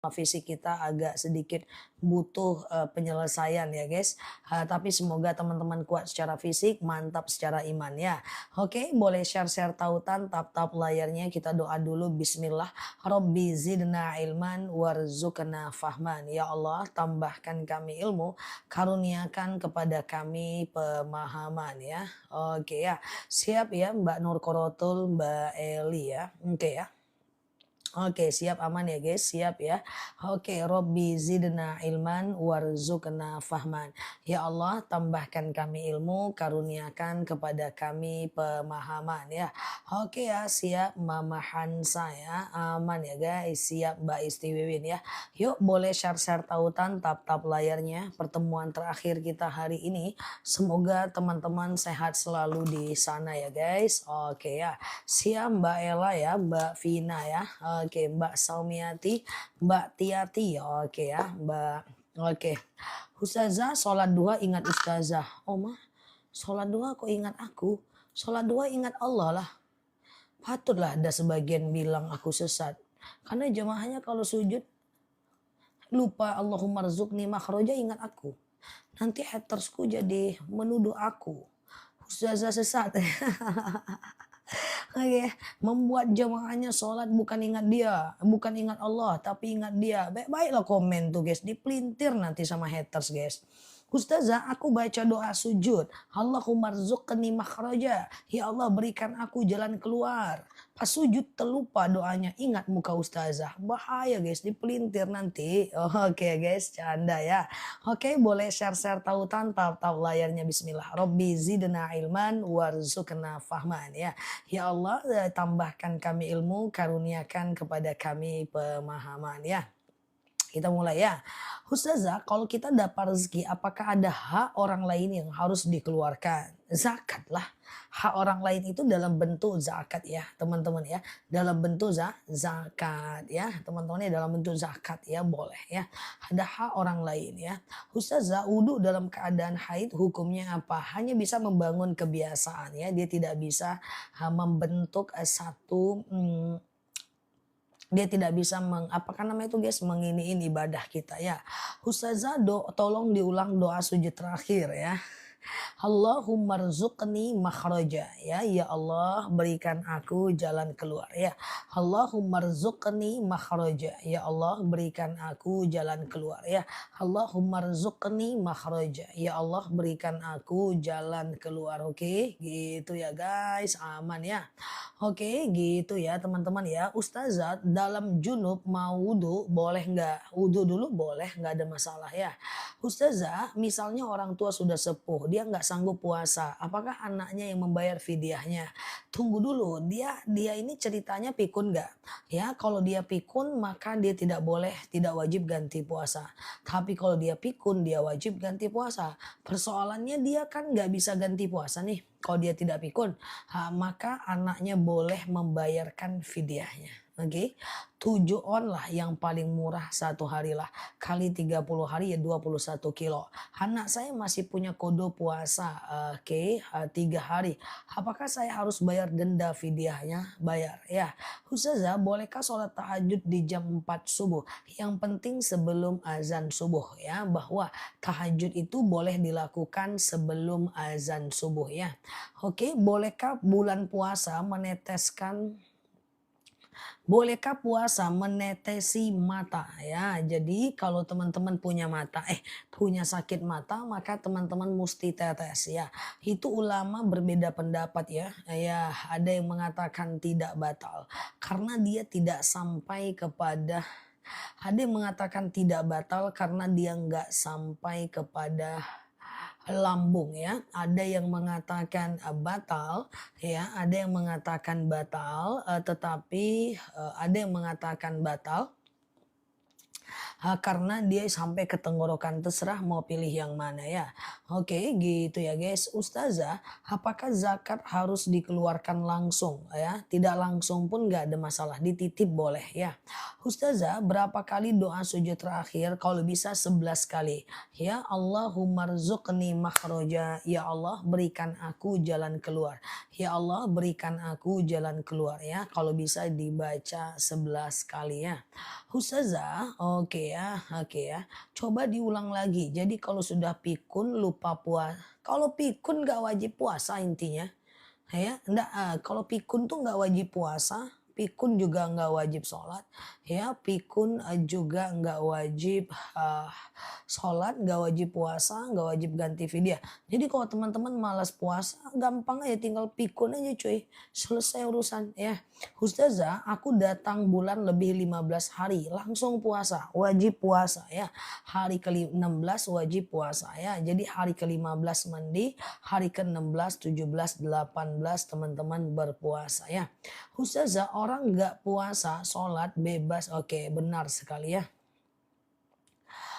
fisik kita agak sedikit butuh, penyelesaian ya guys, tapi semoga teman-teman kuat secara fisik, mantap secara iman ya. Oke, boleh share-share tautan, tap-tap layarnya, kita doa dulu. Bismillah. Robbi zidna ilman warzuqna fahman. Ya Allah, tambahkan kami ilmu, karuniakan kepada kami pemahaman ya. Oke ya, siap ya Mbak Nur Korotul, Mbak Eli ya. Oke ya. Oke, siap aman ya guys, siap ya. Oke, Robbi zidna ilman warzuqna fahman. Ya Allah, tambahkan kami ilmu, karuniakan kepada kami pemahaman ya. Oke ya, siap Mama Hansa ya. Aman ya guys, siap Mbak Isti Wiwin ya. Yuk boleh share-share tautan, tap-tap layarnya. Pertemuan terakhir kita hari ini. Semoga teman-teman sehat selalu di sana ya guys. Oke ya. Siap Mbak Ella ya, Mbak Vina ya. Oke, Mbak Saumiati, Mbak Tiati. Oke ya, Mbak. Oke. Ustazah, sholat duha ingat ustazah. Oh mah, sholat duha kok ingat aku? Sholat duha ingat Allah lah. Patutlah ada sebagian bilang aku sesat. Karena jemaahnya kalau sujud lupa Allahumma rzuqni makhraja ingat aku. Nanti hatersku jadi menuduh aku. Ustazah sesat. Oke, membuat jemaahnya sholat bukan ingat dia, bukan ingat Allah, tapi ingat dia. Baik-baiklah komen tuh guys, dipelintir nanti sama haters guys. Ustazah, aku baca doa sujud. Allahumma rzuqni makhraja. Ya Allah, berikan aku jalan keluar. Pas sujud terlupa doanya. Ingat muka ustazah. Bahaya guys, dipelintir nanti. Oke guys, canda ya. Oke, boleh share-share tautan, tap-tap layarnya. Bismillah. Robbi zidna ilman warzuqna fahman ya. Ya Allah, tambahkan kami ilmu, karuniakan kepada kami pemahaman ya. Kita mulai ya. Ustazah, kalau kita dapat rezeki, apakah ada hak orang lain yang harus dikeluarkan? Zakat lah. Hak orang lain itu dalam bentuk zakat ya, teman-teman ya. Dalam bentuk zakat ya, teman-teman ya, dalam bentuk zakat ya, boleh ya. Ada hak orang lain ya. Ustazah, wudhu dalam keadaan haid hukumnya apa? Hanya bisa membangun kebiasaan ya. Dia tidak bisa membentuk satu dia tidak bisa apakah namanya itu guys, menginiin ibadah kita ya. Ustazah tolong diulang doa sujud terakhir ya. Allahumma rzuqni makhraja ya. Ya Allah, berikan aku jalan keluar ya. Allahumma rzuqni makhraja. Ya Allah, berikan aku jalan keluar ya. Allahumma rzuqni makhraja. Ya Allah, berikan aku jalan keluar. Oke, gitu ya guys. Aman ya. Oke, gitu ya teman-teman ya. Ustazah, dalam junub mau wudhu boleh nggak? Wudhu dulu boleh, nggak ada masalah ya. Ustazah, misalnya orang tua sudah sepuh, dia nggak sanggup puasa, apakah anaknya yang membayar fidyahnya? Tunggu dulu, dia ini ceritanya pikun nggak? Ya, kalau dia pikun maka dia tidak boleh, tidak wajib ganti puasa. Tapi kalau dia pikun, dia wajib ganti puasa. Persoalannya dia kan nggak bisa ganti puasa nih. Kalau dia tidak pikun, maka anaknya boleh membayarkan fidyahnya. Oke, 7 on lah yang paling murah satu hari lah. Kali 30 hari ya 21 kilo. Anak saya masih punya kode puasa, oke, 3 hari. Apakah saya harus bayar denda fidyahnya? Bayar ya. Ustazah, bolehkah sholat tahajud di jam 4 subuh? Yang penting sebelum azan subuh ya. Bahwa tahajud itu boleh dilakukan sebelum azan subuh ya. Oke, bolehkah puasa menetesi mata ya? Jadi kalau teman-teman punya sakit mata maka teman-teman mesti tetes ya. Itu ulama berbeda pendapat ya. Ya, ada yang mengatakan tidak batal karena dia tidak sampai kepada ada yang mengatakan tidak batal karena dia nggak sampai kepada lambung ya. Ada yang mengatakan batal ya, ada yang mengatakan batal, tetapi ada yang mengatakan batal karena dia sampai ke tenggorokan, terserah mau pilih yang mana ya. Oke, gitu ya guys. Ustazah, apakah zakat harus dikeluarkan langsung ya? Tidak langsung pun nggak ada masalah, dititip boleh ya. Ustazah, berapa kali doa sujud terakhir? Kalau bisa 11 kali. Ya Allahumma rzuqni makhroja. Ya Allah berikan aku jalan keluar. Ya Allah berikan aku jalan keluar ya. Kalau bisa dibaca 11 kali ya. Ustazah, oke ya. Coba diulang lagi. Jadi kalau sudah pikun lupa puasa. Kalau pikun nggak wajib puasa intinya. Ya, enggak, kalau pikun tuh nggak wajib puasa, pikun juga nggak wajib sholat, ya, pikun juga nggak wajib sholat, nggak wajib puasa, nggak wajib ganti fidyah. Jadi kalau teman-teman malas puasa, gampang aja tinggal pikun aja cuy, selesai urusan ya. Ustazah, aku datang bulan lebih 15 hari, langsung puasa, wajib puasa ya. Hari ke-16 wajib puasa ya. Jadi hari ke-15 mandi, hari ke-16, 17, 18 teman-teman berpuasa ya. Ustazah, orang nggak puasa, sholat bebas. Oke, benar sekali ya.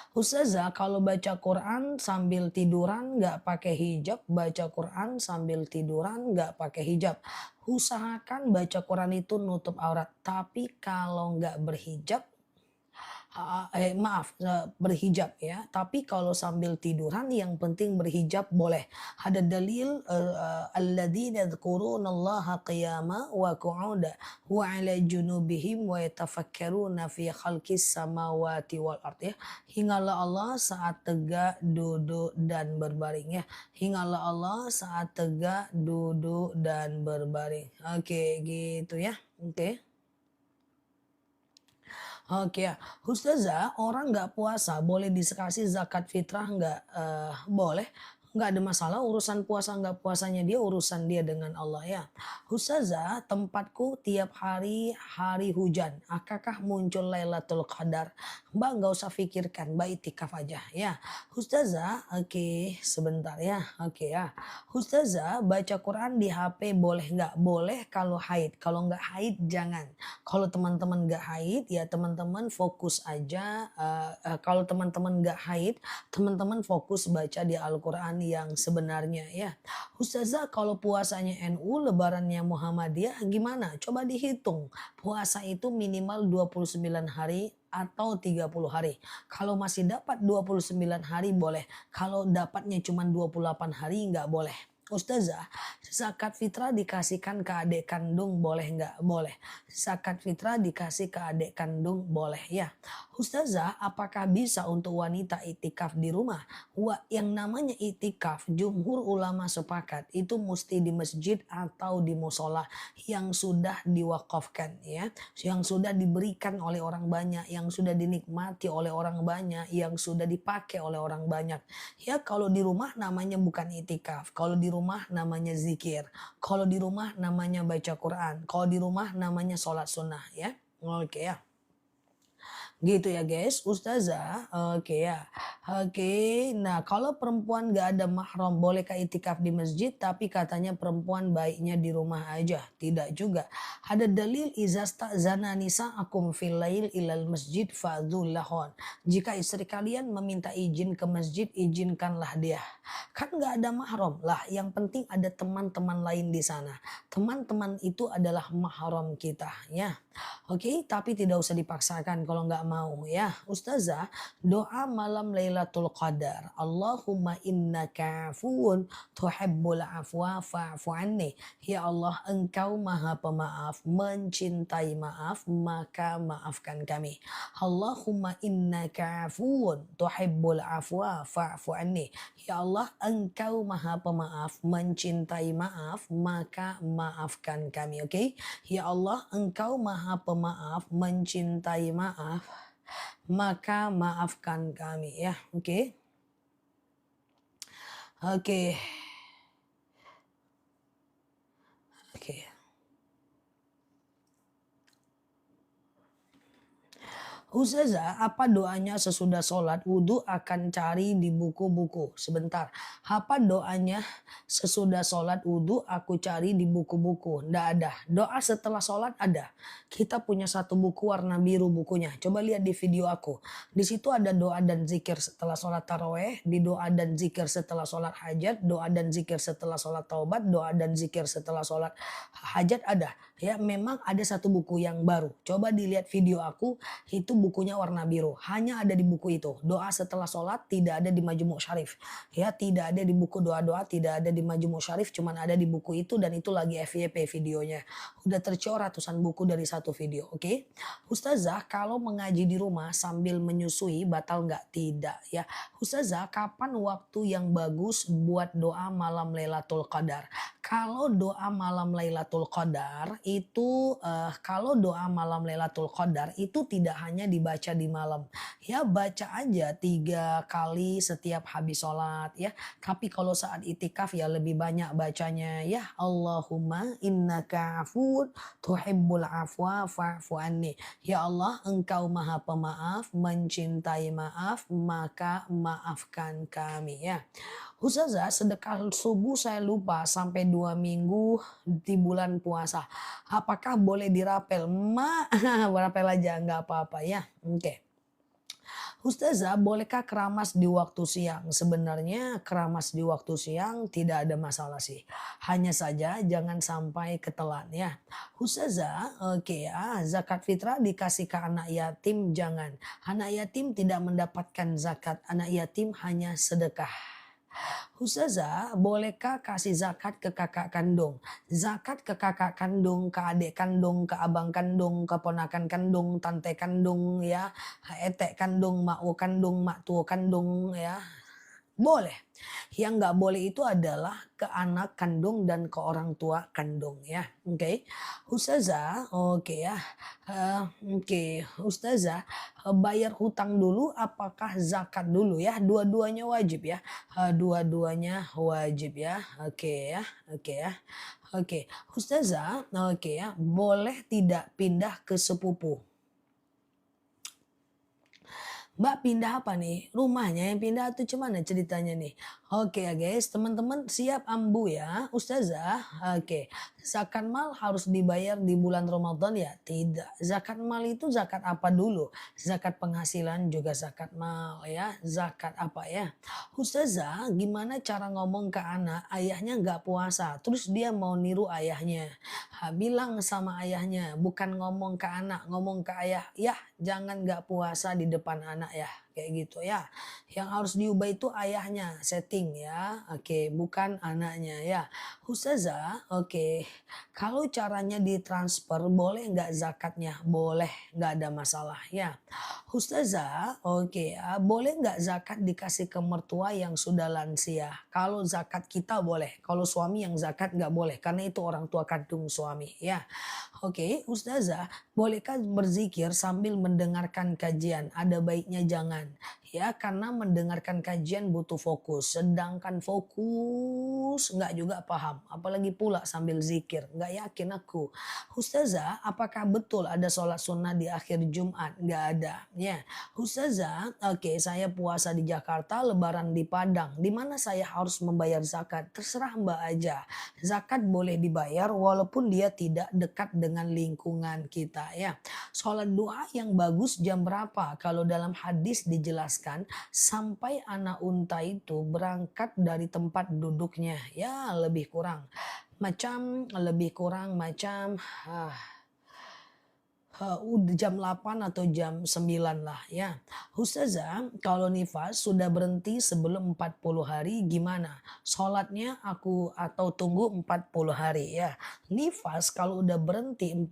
Ustazah, kalau baca Quran sambil tiduran nggak pakai hijab, baca Quran sambil tiduran nggak pakai hijab. Usahakan baca Quran itu nutup aurat. Tapi kalau nggak berhijab, berhijab ya. Tapi kalau sambil tiduran yang penting berhijab boleh. Ada dalil alladzina yadhkurunallaha qiyama wa qu'uda wa 'ala junubihim wa yatafakkaruna fi khalqis samawati wal ard ya. Ingatlah Allah saat tegak, duduk dan berbaring ya. Ingatlah Allah saat tegak, duduk dan berbaring. Oke, gitu ya. Oke. Oke ya, Ustazah, orang nggak puasa boleh dikasih zakat fitrah nggak? Boleh, nggak ada masalah urusan puasa nggak puasanya dia urusan dia dengan Allah ya. Ustazah, tempatku tiap hari hari hujan. Apakah muncul Lailatul Qadar? Mbak nggak usah pikirkan, Mbak itikaf aja ya. Ustazah, oke sebentar ya, oke ya. Ustazah, baca Quran di HP boleh nggak? Boleh kalau haid, kalau nggak haid jangan. Kalau teman-teman nggak haid ya teman-teman fokus aja, kalau teman-teman nggak haid, teman-teman fokus baca di Al-Quran yang sebenarnya ya. Ustazah, kalau puasanya NU, lebarannya Muhammadiyah gimana? Coba dihitung. Puasa itu minimal 29 hari atau 30 hari. Kalau masih dapat 29 hari boleh. Kalau dapatnya cuma 28 hari nggak boleh. Ustazah, zakat fitrah dikasihkan ke adik kandung boleh nggak? Boleh. Zakat fitrah dikasih ke adik kandung boleh ya. Ustazah, apakah bisa untuk wanita itikaf di rumah? Yang namanya itikaf, jumhur ulama sepakat itu mesti di masjid atau di musola yang sudah diwakafkan ya, yang sudah diberikan oleh orang banyak, yang sudah dinikmati oleh orang banyak, yang sudah dipakai oleh orang banyak. Ya kalau di rumah namanya bukan itikaf, kalau di rumah namanya zikir, kalau di rumah namanya baca Quran, kalau di rumah namanya sholat sunnah ya. Oke ya. Gitu ya guys, Ustazah. Oke ya. Oke, nah kalau perempuan gak ada mahram bolehkah itikaf di masjid tapi katanya perempuan baiknya di rumah aja? Tidak juga. Ada dalil izasta zana nisa akum fil lail ilal masjid fadzullahon. Jika istri kalian meminta izin ke masjid, izinkanlah dia. Kan gak ada mahram lah, yang penting ada teman-teman lain di sana. Teman-teman itu adalah mahram kita ya. Oke, tapi tidak usah dipaksakan kalau nggak mau ya. Ustazah, doa malam Lailatul Qadar. Allahumma innaka afuwun tuhibbul afwa fa'fu anni. Ya Allah, Engkau Maha Pemaaf, mencintai maaf, maka maafkan kami. Allahumma innaka afuwun tuhibbul afwa fa'fu anni. Ya Allah, Engkau Maha Pemaaf, mencintai maaf, maka maafkan kami. Oke? Ya Allah, Engkau Maha Pemaaf, mencintai maaf, maka maafkan kami ya. Oke. Oke. Oke. Ustazah, apa doanya sesudah sholat wudhu akan cari di buku-buku? Sebentar, apa doanya sesudah sholat wudhu aku cari di buku-buku? Nggak ada. Doa setelah sholat ada. Kita punya satu buku warna biru bukunya. Coba lihat di video aku. Di situ ada doa dan zikir setelah sholat taraweh, di doa dan zikir setelah sholat hajat, doa dan zikir setelah sholat taubat, doa dan zikir setelah sholat hajat ada. Ya, memang ada satu buku yang baru. Coba dilihat video aku, itu bukunya warna biru. Hanya ada di buku itu. Doa setelah sholat tidak ada di Majmu' Syarif. Ya, tidak ada di buku doa-doa, tidak ada di Majmu' Syarif, cuman ada di buku itu dan itu lagi FYP videonya. Udah tercor ratusan buku dari satu video, oke? Ustazah, kalau mengaji di rumah sambil menyusui batal nggak? Tidak, ya. Ustazah, kapan waktu yang bagus buat doa malam Lailatul Qadar? Kalau doa malam Lailatul Qadar itu kalau doa malam Lailatul Qadar itu tidak hanya dibaca di malam. Ya baca aja 3 kali setiap habis sholat ya. Tapi kalau saat itikaf ya lebih banyak bacanya ya Allahumma innaka afun tuhibbul afwa fa'fu anni. Ya Allah, engkau maha pemaaf, mencintai maaf, maka maafkan kami ya. Ustazah, sedekah subuh saya lupa sampai 2 minggu di bulan puasa. Apakah boleh dirapel? Berapel aja nggak apa-apa ya. Oke. Ustazah, bolehkah keramas di waktu siang? Sebenarnya keramas di waktu siang tidak ada masalah sih. Hanya saja jangan sampai ketelan ya. Ustazah, oke ya, zakat fitrah dikasih ke anak yatim jangan. Anak yatim tidak mendapatkan zakat, anak yatim hanya sedekah. Ustazah, bolehkah kasih zakat ke kakak kandung? Zakat ke kakak kandung, ke adik kandung, ke abang kandung, ke ponakan kandung, tante kandung ya, etek kandung, mak kandung, mak tua kandung ya. Boleh. Yang nggak boleh itu adalah ke anak kandung dan ke orang tua kandung ya. Oke. Ustazah, oke ya. Oke, Ustazah, bayar hutang dulu apakah zakat dulu ya? Dua-duanya wajib ya. Dua-duanya wajib ya. Oke ya. Oke ya. Oke. Ustazah, oke ya. Boleh tidak pindah ke sepupu? Mbak pindah apa nih? Rumahnya yang pindah atau cuman ceritanya nih? Oke ya guys, teman-teman siap ambu ya. Ustazah, oke. Zakat mal harus dibayar di bulan Ramadan ya? Tidak. Zakat mal itu zakat apa dulu? Zakat penghasilan juga zakat mal ya. Zakat apa ya? Ustazah, gimana cara ngomong ke anak ayahnya nggak puasa. Terus dia mau niru ayahnya. Bilang sama ayahnya, bukan ngomong ke anak, ngomong ke ayah. Ya jangan nggak puasa di depan anak ya, kayak gitu ya. Yang harus diubah itu ayahnya, setting ya. Oke, bukan anaknya ya. Ustazah, oke. Kalau caranya ditransfer boleh nggak zakatnya? Boleh, nggak ada masalah ya. Ustazah, oke ya. Boleh nggak zakat dikasih ke mertua yang sudah lansia? Kalau zakat kita boleh, kalau suami yang zakat nggak boleh karena itu orang tua kandung suami ya. Oke, Ustazah, bolehkah berzikir sambil mendengarkan kajian? Ada baiknya jangan. Ya, karena mendengarkan kajian butuh fokus. Sedangkan fokus nggak juga paham. Apalagi pula sambil zikir. Nggak yakin aku. Ustazah, apakah betul ada sholat sunnah di akhir Jumat? Nggak ada. Ya, Ustazah, oke saya puasa di Jakarta, lebaran di Padang. Di mana saya harus membayar zakat? Terserah Mbak aja. Zakat boleh dibayar walaupun dia tidak dekat dengan lingkungan kita ya. Sholat duha yang bagus jam berapa? Kalau dalam hadis dijelaskan sampai anak unta itu berangkat dari tempat duduknya. Ya lebih kurang. Lebih kurang macam udah jam 8 atau jam 9 lah ya. Ustazah, kalau nifas sudah berhenti sebelum 40 hari gimana? Sholatnya aku atau tunggu 40 hari ya. Nifas kalau udah berhenti 40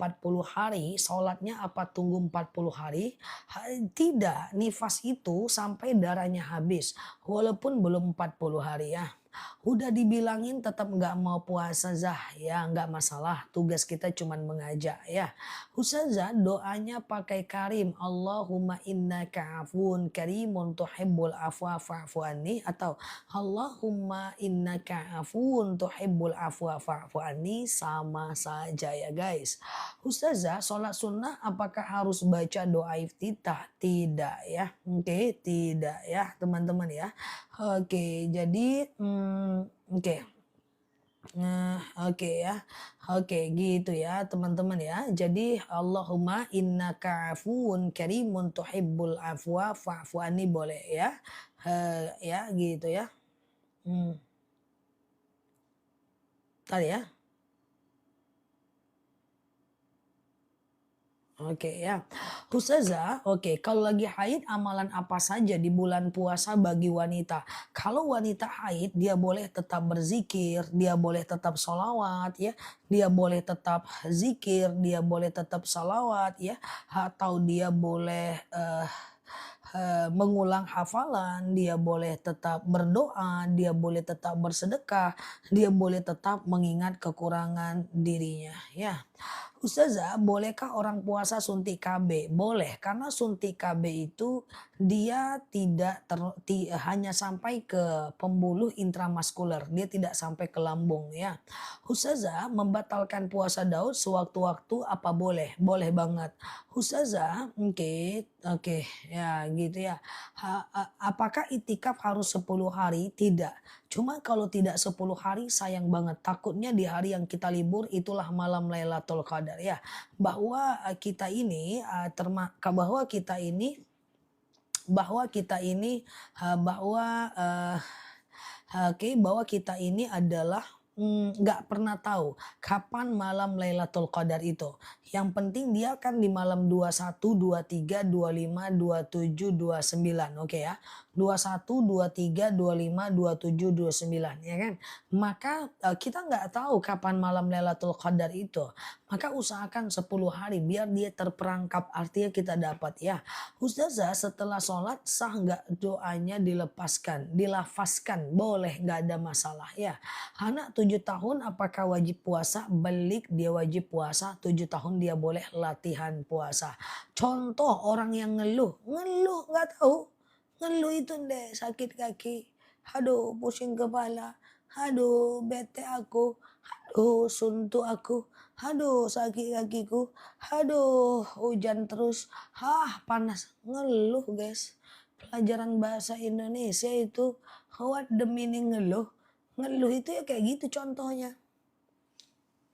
hari, sholatnya apa tunggu 40 hari? Tidak, nifas itu sampai darahnya habis. Walaupun belum 40 hari ya. Udah dibilangin tetap nggak mau puasa Zah, ya nggak masalah. Tugas kita cuman mengajak ya. Ustazah doanya pakai karim. Allahumma innaka afun karimun tuhibbul afwa fa'fu anni, atau Allahumma innaka afun tuhibbul afwa fa'fu anni, sama saja ya guys. Ustazah, sholat sunnah apakah harus baca doa iftitah? Tidak ya. Oke, tidak ya teman-teman ya. Oke, jadi oke. Nah, oke ya. Oke, gitu ya teman-teman ya. Jadi Allahumma innaka afuwun karimun tuhibbul afwa fa'fu anni, boleh ya. Ya gitu ya. Hmm, tadi ya. Oke ya. Ustazah, oke, kalau lagi haid amalan apa saja di bulan puasa bagi wanita? Kalau wanita haid dia boleh tetap berzikir, dia boleh tetap sholawat ya, dia boleh tetap zikir, dia boleh tetap salawat ya, atau dia boleh mengulang hafalan, dia boleh tetap berdoa, dia boleh tetap bersedekah, dia boleh tetap mengingat kekurangan dirinya ya. Ustazah, bolehkah orang puasa suntik KB? Boleh, karena suntik KB itu dia tidak hanya sampai ke pembuluh intramuskuler, dia tidak sampai ke lambung ya. Ustazah, membatalkan puasa Daud sewaktu-waktu apa boleh? Boleh banget. Ustazah, oke, oke, ya gitu ya. Apakah itikaf harus 10 hari? Tidak. Cuma kalau tidak 10 hari sayang banget. Takutnya di hari yang kita libur itulah malam Lailatul Qadar ya. Bahwa kita ini bahwa kita ini bahwa kita ini bahwa bahwa kita ini adalah nggak pernah tahu kapan malam Lailatul Qadar itu. Yang penting dia kan di malam 21, 23, 25, 27, 29. Oke ya. 21, 23, 25, 27, 29 ya kan. Maka kita nggak tahu kapan malam Lailatul Qadar itu. Maka usahakan 10 hari biar dia terperangkap, artinya kita dapat ya. Ustazah, setelah sholat sah nggak doanya dilepaskan, dilafazkan, boleh, nggak ada masalah ya. Anak 7 tahun apakah wajib puasa? Balik dia wajib puasa, 7 tahun dia boleh latihan puasa. Contoh orang yang ngeluh nggak tahu. Ngeluh itu deh sakit kaki, aduh pusing kepala, aduh bete aku, aduh suntuk aku, aduh sakit kakiku, aduh hujan terus, panas. Ngeluh guys. Pelajaran bahasa Indonesia itu what the meaning ngeluh. Ngeluh itu ya kayak gitu contohnya.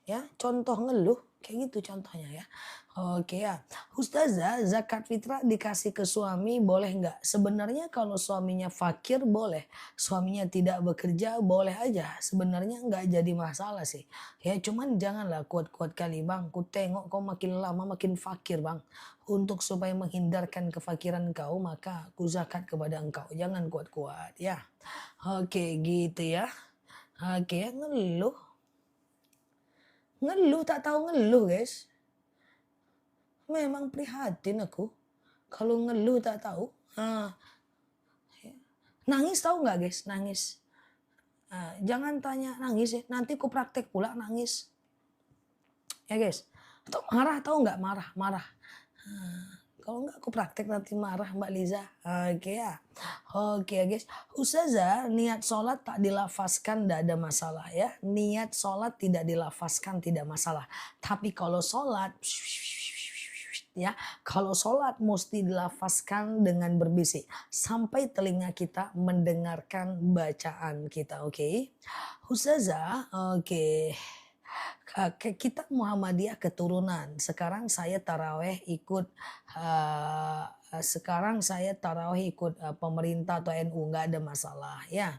Ya, contoh ngeluh kayak gitu contohnya ya. Oke ya. Ustazah, zakat fitrah dikasih ke suami boleh nggak? Sebenarnya kalau suaminya fakir boleh. Suaminya tidak bekerja boleh aja. Sebenarnya nggak jadi masalah sih. Ya cuman janganlah kuat-kuat kali bang. Ku tengok kau makin lama makin fakir bang. Untuk supaya menghindarkan kefakiran kau maka ku zakat kepada engkau. Jangan kuat-kuat ya. Oke gitu ya. Oke, ngeluh. Ngeluh tak tahu ngeluh guys. Memang prihatin aku. Kalau ngeluh tak tahu. Nangis tahu nggak guys? Nangis. Jangan tanya nangis ya. Nanti ku praktek pula nangis. Ya guys. Atau marah tahu nggak? Marah. Marah. Kalau nggak aku praktek nanti marah Mbak Liza. Oke ya. Oke ya guys. Ustazah, niat sholat tak dilafazkan tidak ada masalah ya. Niat sholat tidak dilafazkan tidak masalah. Tapi kalau sholat ya, kalau sholat mesti dilafazkan dengan berbisik sampai telinga kita mendengarkan bacaan kita. Oke. Ustazah, oke. Kita Muhammadiyah keturunan. Sekarang saya taraweh ikut pemerintah atau NU, nggak ada masalah ya.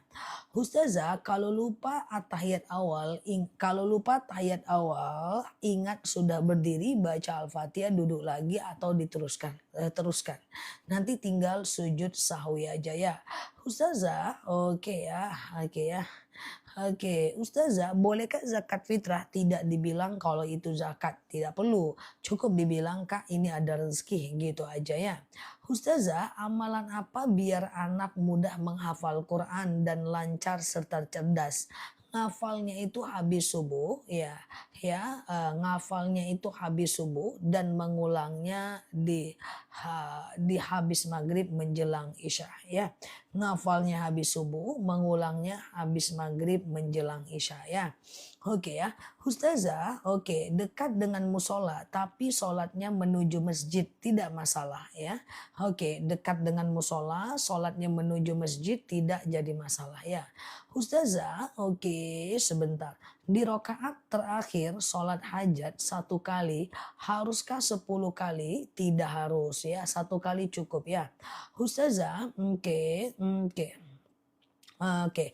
Ustazah, kalau lupa tahiyat awal ingat sudah berdiri baca Al-Fatihah duduk lagi atau teruskan. Nanti tinggal sujud sahwi aja ya. Ustazah, oke ya. Oke, Ustazah, bolehkah zakat fitrah? Tidak dibilang kalau itu zakat, tidak perlu. Cukup dibilang, Kak, ini ada rezeki, gitu aja ya. Ustazah, amalan apa biar anak mudah menghafal Quran dan lancar serta cerdas? Ngafalnya itu habis subuh, ngafalnya itu habis subuh dan mengulangnya di habis maghrib menjelang isya, ya. Ngafalnya habis subuh, mengulangnya habis maghrib menjelang isya, ya. Oke ya, Ustazah, oke, dekat dengan musola tapi sholatnya menuju masjid tidak masalah ya. Oke, dekat dengan musola, sholatnya menuju masjid tidak jadi masalah ya. Ustazah, oke, sebentar. Di rokaat terakhir sholat hajat satu kali, haruskah 10 kali? Tidak harus ya, satu kali cukup ya. Ustazah, oke, oke. Oke,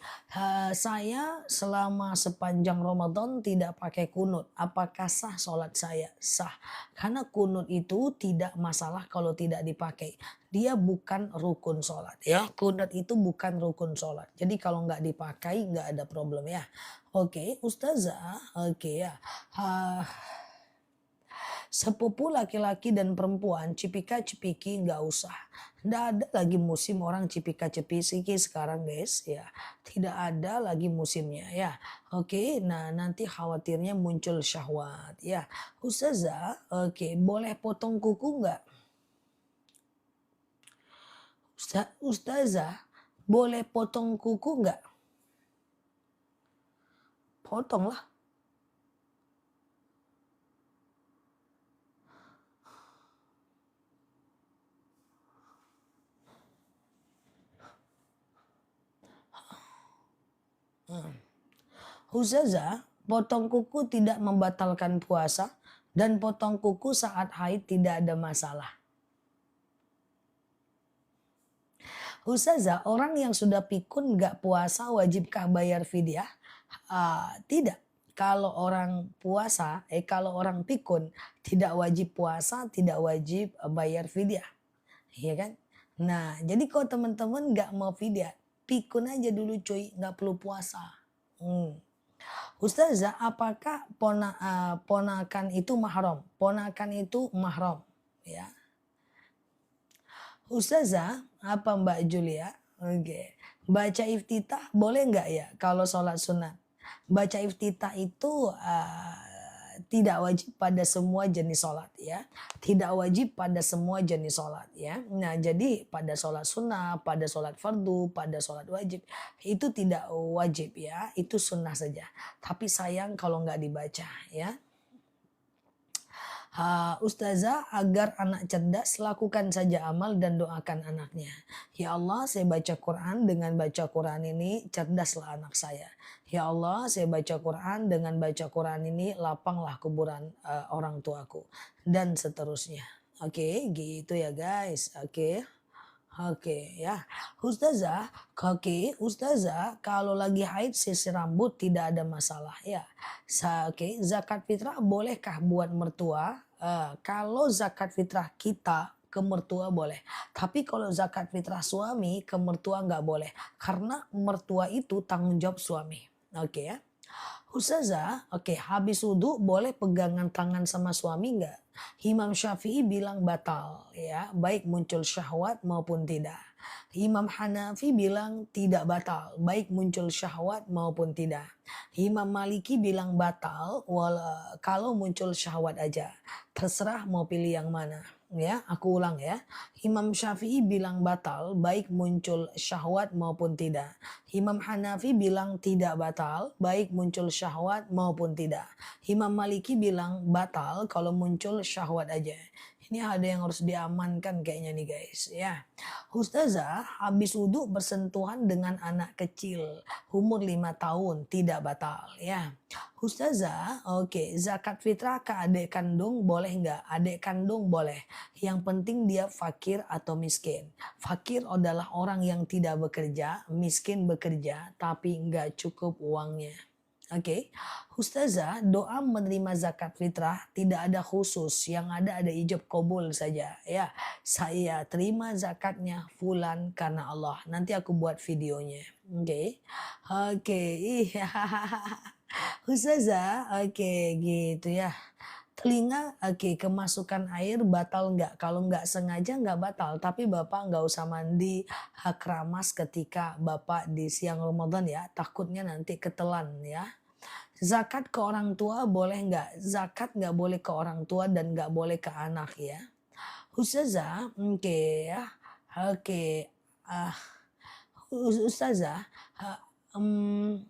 saya selama sepanjang Ramadan tidak pakai kunut. Apakah sah sholat saya? Sah. Karena kunut itu tidak masalah kalau tidak dipakai. Dia bukan rukun sholat ya. Kunut itu bukan rukun sholat. Jadi kalau nggak dipakai nggak ada problem ya. Oke, Ustazah. Oke ya. Ah, sepupu laki-laki dan perempuan cipika-cipiki nggak usah. Nggak ada lagi musim orang cipika-cipiki sekarang guys ya. Tidak ada lagi musimnya ya. Oke, nah nanti khawatirnya muncul syahwat ya. Ustazah, oke, boleh potong kuku nggak? Ustazah, boleh potong kuku nggak? Potonglah. Ustazah, potong kuku tidak membatalkan puasa dan potong kuku saat haid tidak ada masalah. Ustazah, orang yang sudah pikun nggak puasa wajibkah bayar fidyah? Tidak. Kalau orang pikun tidak wajib puasa, tidak wajib bayar fidyah, iya kan? Nah, jadi kalau teman-teman nggak mau fidyah, pikun aja dulu cuy, nggak perlu puasa. Hmm. Ustazah, apakah ponakan itu mahram? Ponakan itu mahram, ya. Ustazah, apa Mbak Julia? Oke. Baca iftitah boleh nggak ya kalau sholat sunat? Baca iftitah itu tidak wajib pada semua jenis sholat ya. Tidak wajib pada semua jenis sholat ya. Nah jadi pada sholat sunnah, pada sholat fardu, pada sholat wajib itu tidak wajib ya. Itu sunnah saja. Tapi sayang kalau nggak dibaca ya. Ustazah, agar anak cerdas lakukan saja amal dan doakan anaknya. Ya Allah, saya baca Quran, dengan baca Quran ini cerdaslah anak saya. Ya Allah, saya baca Quran, dengan baca Quran ini lapanglah kuburan orang tuaku dan seterusnya. Oke, gitu ya guys. Oke. Oke ya, Ustazah, kalau lagi haid sisir rambut tidak ada masalah ya. Oke, zakat fitrah bolehkah buat mertua? Kalau zakat fitrah kita ke mertua boleh, tapi kalau zakat fitrah suami ke mertua nggak boleh, karena mertua itu tanggung jawab suami. Oke ya. Ustazah, oke, habis wudhu boleh pegangan tangan sama suami nggak? Imam Syafi'i bilang batal ya, baik muncul syahwat maupun tidak. Imam Hanafi bilang tidak batal, baik muncul syahwat maupun tidak. Imam Maliki bilang batal kalau muncul syahwat aja. Terserah mau pilih yang mana. Ya, aku ulang ya. Imam Syafi'i bilang batal baik muncul syahwat maupun tidak. Imam Hanafi bilang tidak batal baik muncul syahwat maupun tidak. Imam Maliki bilang batal kalau muncul syahwat aja. Ini ada yang harus diamankan kayaknya nih guys ya. Ustazah, habis wudhu bersentuhan dengan anak kecil umur 5 tahun tidak batal ya. Ustazah, oke, zakat fitrah ke adik kandung boleh nggak? Adik kandung boleh. Yang penting dia fakir atau miskin. Fakir adalah orang yang tidak bekerja, miskin bekerja tapi nggak cukup uangnya. Oke, Ustazah, doa menerima zakat fitrah tidak ada khusus, yang ada ijab kabul saja. Ya, saya terima zakatnya fulan karena Allah. Nanti aku buat videonya. Oke, oke, iya. Ustazah, oke gitu ya. Telinga, oke, kemasukan air batal nggak? Kalau nggak sengaja nggak batal, tapi Bapak nggak usah mandi keramas ketika Bapak di siang Ramadan ya, takutnya nanti ketelan ya. Zakat ke orang tua boleh nggak? Zakat nggak boleh ke orang tua dan nggak boleh ke anak ya. Ustazah, oke ya, oke, ah, Ustazah, ha- em,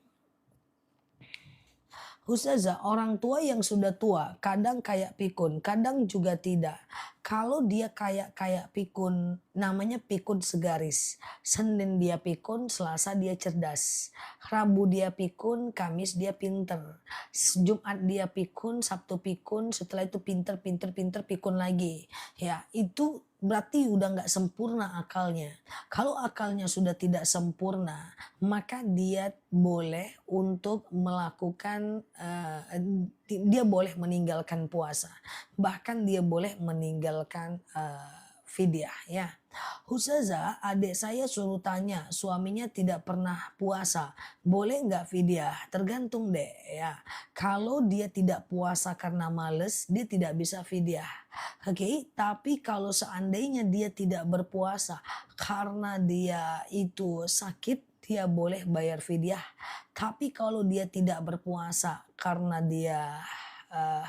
Ustazah, orang tua yang sudah tua, kadang kayak pikun, kadang juga tidak. Kalau dia kayak kayak pikun, namanya pikun segaris. Senin dia pikun, Selasa dia cerdas. Rabu dia pikun, Kamis dia pinter. Jumat dia pikun, Sabtu pikun, setelah itu pinter, pinter, pinter, pikun lagi. Ya, itu berarti udah nggak sempurna akalnya. Kalau akalnya sudah tidak sempurna, maka dia boleh untuk melakukan, dia boleh meninggalkan puasa, bahkan dia boleh meninggalkan, fidyah ya. Ustazah, adik saya suruh tanya, suaminya tidak pernah puasa, boleh nggak fidyah? Tergantung deh ya. Kalau dia tidak puasa karena males, dia tidak bisa fidyah. Oke, tapi kalau seandainya dia tidak berpuasa karena dia itu sakit, dia boleh bayar fidyah. Tapi kalau dia tidak berpuasa eh,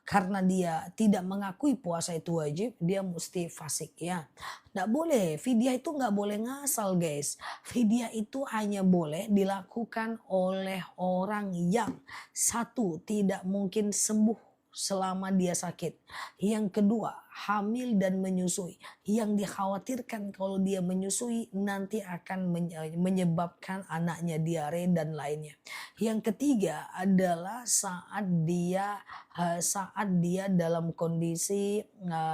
karena dia tidak mengakui puasa itu wajib, dia mesti fasik ya. Nggak boleh, fidyah itu nggak boleh ngasal guys. Fidyah itu hanya boleh dilakukan oleh orang yang satu, tidak mungkin sembuh selama dia sakit. Yang kedua, hamil dan menyusui. Yang dikhawatirkan kalau dia menyusui nanti akan menyebabkan anaknya diare dan lainnya. Yang ketiga adalah saat dia dalam kondisi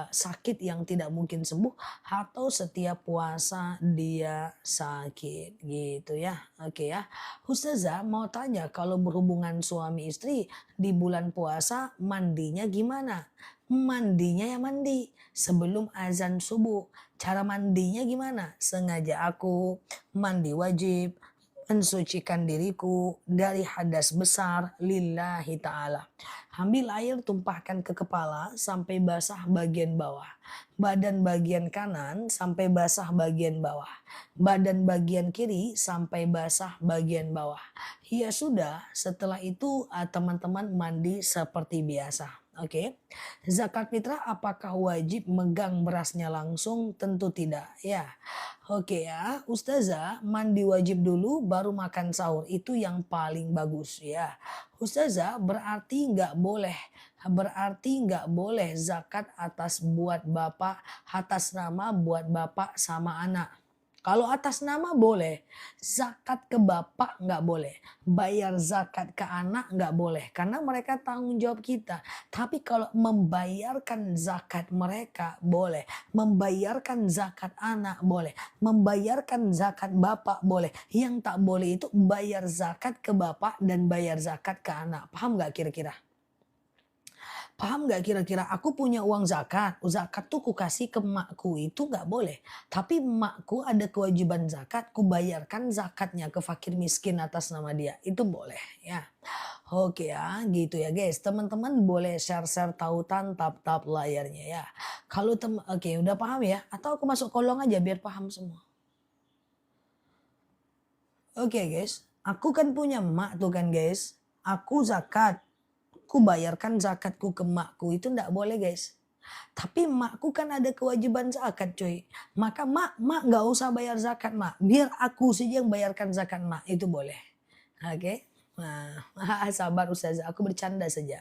sakit yang tidak mungkin sembuh atau setiap puasa dia sakit gitu ya. Oke ya. Ustazah mau tanya, kalau berhubungan suami istri di bulan puasa mandinya gimana? Mandinya ya mandi sebelum azan subuh. Cara mandinya gimana? Sengaja aku mandi wajib, mensucikan diriku dari hadas besar lillahi ta'ala. Ambil air tumpahkan ke kepala sampai basah bagian bawah. Badan bagian kanan sampai basah bagian bawah. Badan bagian kiri sampai basah bagian bawah. Ya sudah, setelah itu teman-teman mandi seperti biasa. Oke. Zakat fitrah apakah wajib megang berasnya langsung? Tentu tidak ya. Oke ya, Ustazah mandi wajib dulu baru makan sahur, itu yang paling bagus ya. Ustazah berarti nggak boleh zakat atas nama buat bapak sama anak. Kalau atas nama boleh, zakat ke bapak nggak boleh, bayar zakat ke anak nggak boleh, karena mereka tanggung jawab kita. Tapi kalau membayarkan zakat mereka boleh, membayarkan zakat anak boleh, membayarkan zakat bapak boleh. Yang tak boleh itu bayar zakat ke bapak dan bayar zakat ke anak. Paham nggak kira-kira? Paham nggak kira-kira? Aku punya uang zakat, zakat tuh ku kasih ke emakku, itu nggak boleh. Tapi emakku ada kewajiban zakat, ku bayarkan zakatnya ke fakir miskin atas nama dia, itu boleh ya. Oke ya, gitu ya guys. Teman-teman boleh share-share tautan tap-tap layarnya ya. Kalau oke udah paham ya? Atau aku masuk kolong aja biar paham semua. Oke guys, aku kan punya emak tuh kan guys. Aku zakat, ku bayarkan zakatku ke emakku, itu enggak boleh guys. Tapi emakku kan ada kewajiban zakat cuy. Maka mak nggak usah bayar zakat mak. Biar aku saja yang bayarkan zakat mak, itu boleh. Oke. Nah, sabar Ustazah, aku bercanda saja.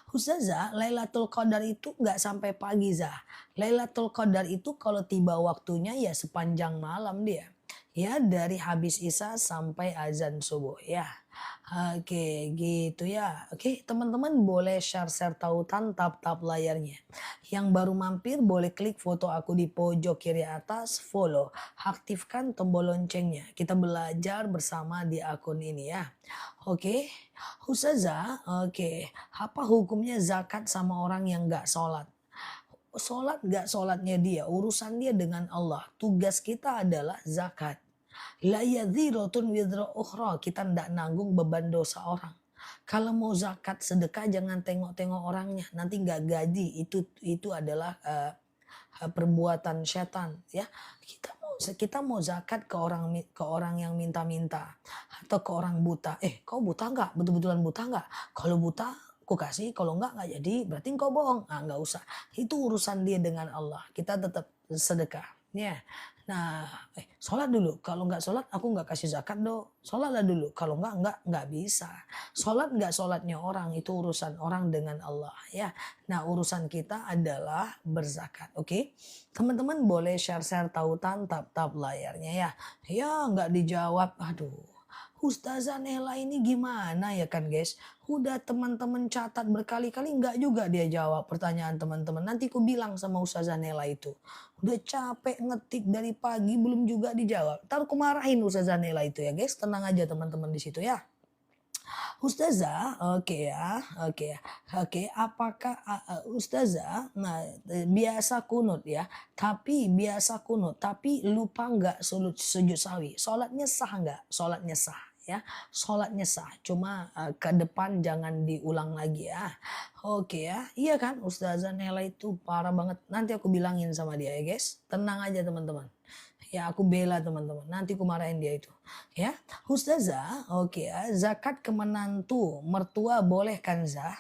Ustazah, Lailatul Qadar itu nggak sampai pagi Zah. Lailatul Qadar itu kalau tiba waktunya ya sepanjang malam dia. ya dari habis isya sampai azan subuh ya. Oke gitu ya. Oke teman-teman boleh share-share tautan tap-tap layarnya. Yang baru mampir boleh klik foto aku di pojok kiri atas, follow, aktifkan tombol loncengnya. Kita belajar bersama di akun ini ya. Oke, Ustazah, oke. Apa hukumnya zakat sama orang yang nggak sholat? Sholat nggak sholatnya dia, urusan dia dengan Allah. Tugas kita adalah zakat. La yadhiratun widra ukhra. Kita ndak nanggung beban dosa orang. Kalau mau zakat sedekah jangan tengok-tengok orangnya. Nanti nggak gaji. Itu adalah perbuatan setan ya. Kita mau zakat ke orang yang minta-minta atau ke orang buta. Kau buta nggak? Betul-betulan buta nggak? Kalau buta aku kasih, kalau nggak jadi, berarti engkau bohong. Nggak usah. Itu urusan dia dengan Allah. Kita tetap sedekah. Ya. Nah, sholat dulu. Kalau nggak sholat, aku nggak kasih zakat do. Sholatlah dulu. Kalau nggak bisa. Sholat nggak sholatnya orang, itu urusan orang dengan Allah. Ya. Nah, urusan kita adalah berzakat. Oke? Teman-teman boleh share-share tautan tap-tap layarnya ya. Ya, nggak dijawab. Aduh. Ustazah Nela ini gimana ya kan guys? Udah teman-teman catat berkali-kali nggak juga dia jawab pertanyaan teman-teman. Nanti ku bilang sama Ustazah Nela itu. Udah capek ngetik dari pagi belum juga dijawab. Ntar ku marahin Ustazah Nela itu ya guys. Tenang aja teman-teman di situ ya. Ustazah, oke. Apakah Ustazah, biasa kunut ya, tapi lupa nggak sujud sawi. Sholatnya sah nggak? Sholatnya sah ya, sholatnya sah. Cuma ke depan jangan diulang lagi ya. Oke ya, iya kan Ustazah Nela itu parah banget. Nanti aku bilangin sama dia ya guys. Tenang aja teman-teman. Ya aku bela teman-teman. Nanti aku marahin dia itu. Ya, Ustazah, oke ya. Zakat ke menantu, mertua boleh kan Zah?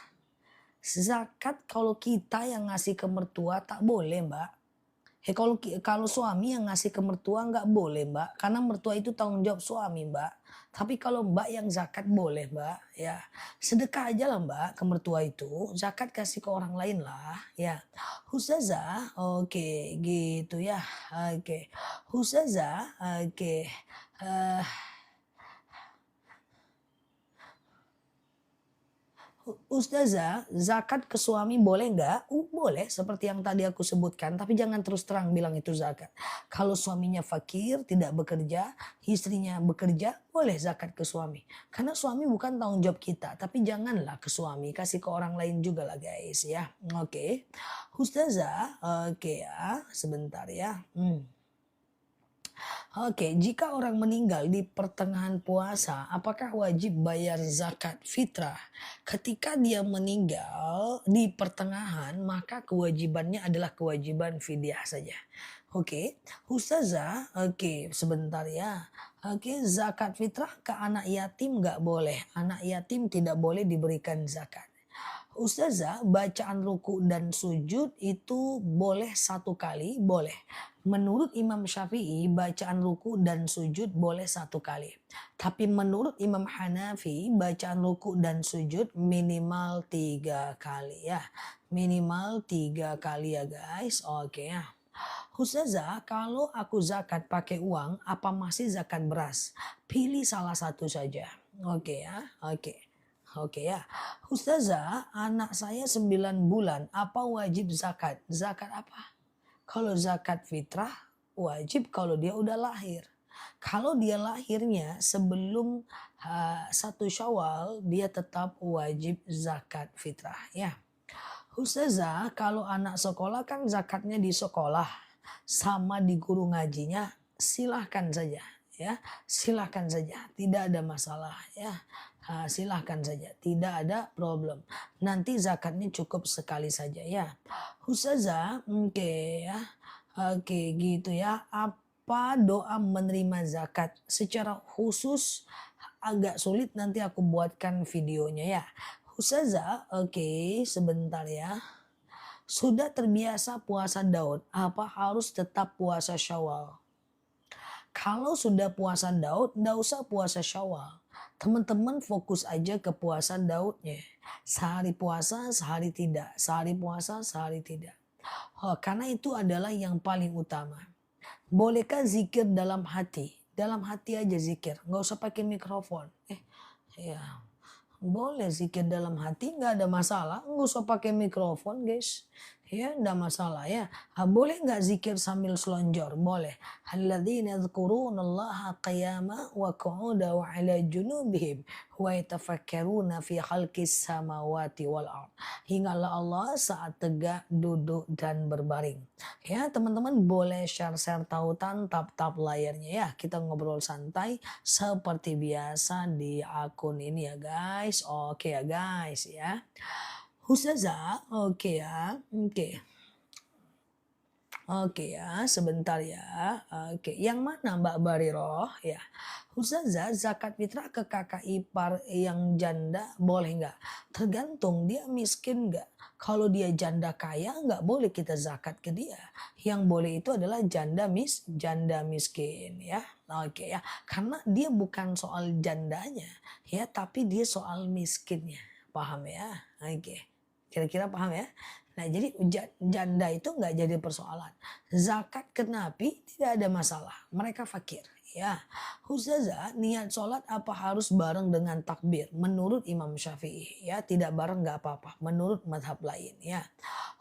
Zakat kalau kita yang ngasih ke mertua tak boleh Mbak. Kalau suami yang ngasih ke mertua nggak boleh Mbak, karena mertua itu tanggung jawab suami Mbak. Tapi kalau Mbak yang zakat boleh Mbak, ya sedekah aja lah Mbak ke mertua itu, zakat kasih ke orang lain lah, ya. Ustazah, oke gitu ya, oke. Ustazah, oke. eh, Ustazah, zakat ke suami boleh nggak? Boleh, seperti yang tadi aku sebutkan. Tapi jangan terus terang bilang itu zakat. Kalau suaminya fakir, tidak bekerja, istrinya bekerja, boleh zakat ke suami. Karena suami bukan tanggung jawab kita. Tapi janganlah ke suami, kasih ke orang lain juga lah guys ya. Oke. Ustazah, oke ya, sebentar ya. Oke, jika orang meninggal di pertengahan puasa, apakah wajib bayar zakat fitrah? Ketika dia meninggal di pertengahan, maka kewajibannya adalah kewajiban fidyah saja. Oke, Ustazah, oke sebentar ya. Oke, zakat fitrah ke anak yatim nggak boleh. Anak yatim tidak boleh diberikan zakat. Ustazah, bacaan ruku dan sujud itu boleh satu kali? Boleh. Menurut Imam Syafi'i, bacaan ruku dan sujud boleh satu kali. Tapi menurut Imam Hanafi, bacaan ruku dan sujud minimal 3 kali ya. Minimal 3 kali ya guys. Oke ya. Ustazah, kalau aku zakat pakai uang, apa masih zakat beras? Pilih salah satu saja. Oke ya, oke. Oke ya. Ustazah, anak saya 9 bulan, apa wajib zakat? Zakat apa? Kalau zakat fitrah, wajib kalau dia udah lahir. Kalau dia lahirnya sebelum 1 Syawal, dia tetap wajib zakat fitrah ya. Ustazah, kalau anak sekolah kan zakatnya di sekolah sama di guru ngajinya, silahkan saja ya, silahkan saja, tidak ada masalah ya. Silahkan saja, tidak ada problem. Nanti zakatnya cukup sekali saja ya. Ustazah, oke ya, oke gitu ya. Apa doa menerima zakat secara khusus agak sulit, nanti aku buatkan videonya ya. Ustazah, oke sebentar ya. Sudah terbiasa puasa Daud, apa harus tetap puasa Syawal? Kalau sudah puasa Daud, nggak usah puasa Syawal. Teman-teman fokus aja ke puasa Daudnya. Sehari puasa, sehari tidak. Sehari puasa, sehari tidak. Karena itu adalah yang paling utama. Bolehkah zikir dalam hati? dalam hati aja zikir, nggak usah pakai mikrofon. Ya, boleh zikir dalam hati, nggak ada masalah, nggak usah pakai mikrofon guys. Ya, nggak masalah ya. Boleh nggak zikir sambil selonjor? Boleh. Alladzina yadhkurunallaha qiyama wa qu'uda wa ala junubihim wa yatafakkaruna fi khalqis samawati wal ard. Ingatlah Allah saat tegak, duduk dan berbaring. Ya, teman-teman boleh share-share tautan tap-tap layarnya ya. Kita ngobrol santai seperti biasa di akun ini ya guys. Oke ya guys ya. Ustazah, oke ya. Oke. Oke ya, sebentar ya. Oke, yang mana Mbak Bariroh ya? Ustazah, zakat fitrah ke kakak ipar yang janda boleh nggak? Tergantung dia miskin nggak. Kalau dia janda kaya nggak boleh kita zakat ke dia. Yang boleh itu adalah janda miskin ya. Oke ya, karena dia bukan soal jandanya ya, tapi dia soal miskinnya. Paham ya? Oke. Kira-kira paham ya? Nah jadi janda itu nggak jadi persoalan. Zakat ke napi tidak ada masalah. Mereka fakir. Ya, Ustazah, niat sholat apa harus bareng dengan takbir? Menurut Imam Syafi'i, ya tidak bareng nggak apa-apa. Menurut madhab lain, ya.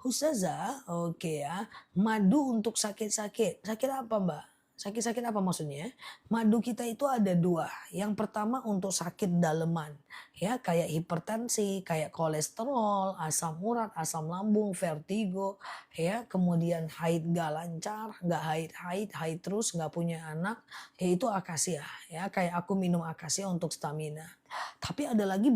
Ustazah, oke ya. Madu untuk sakit-sakit. Sakit apa Mbak? Sakit-sakit apa maksudnya? Madu kita itu ada dua. Yang pertama untuk sakit daleman. Ya kayak hipertensi, kayak kolesterol, asam urat, asam lambung, vertigo. Ya kemudian haid gak lancar, gak haid terus, gak punya anak. Ya itu akasia. Ya kayak aku minum akasia untuk stamina. Tapi ada lagi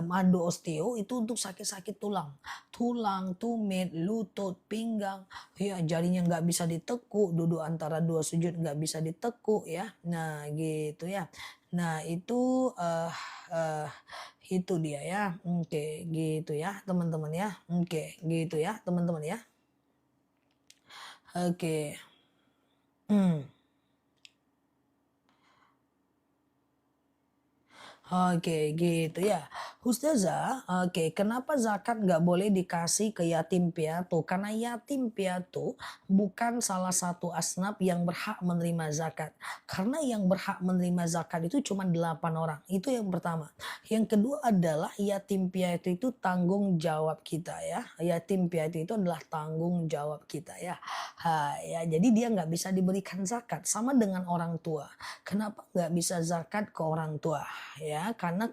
madu osteo itu untuk sakit-sakit tulang. Tulang, tumit, lutut, pinggang. Ya jarinya nggak bisa ditekuk, duduk antara dua sujud nggak bisa ditekuk ya. Nah gitu ya. Nah itu dia ya. Oke gitu ya teman-teman ya. Oke gitu ya teman-teman ya. Oke. Oke gitu ya. Ustazah, oke kenapa zakat nggak boleh dikasih ke yatim piatu? Karena yatim piatu bukan salah satu asnaf yang berhak menerima zakat. Karena yang berhak menerima zakat itu cuma 8 orang. Itu yang pertama. Yang kedua adalah yatim piatu itu tanggung jawab kita ya. Yatim piatu itu adalah tanggung jawab kita ya. Ya jadi dia nggak bisa diberikan zakat. Sama dengan orang tua. Kenapa nggak bisa zakat ke orang tua? Ya, karena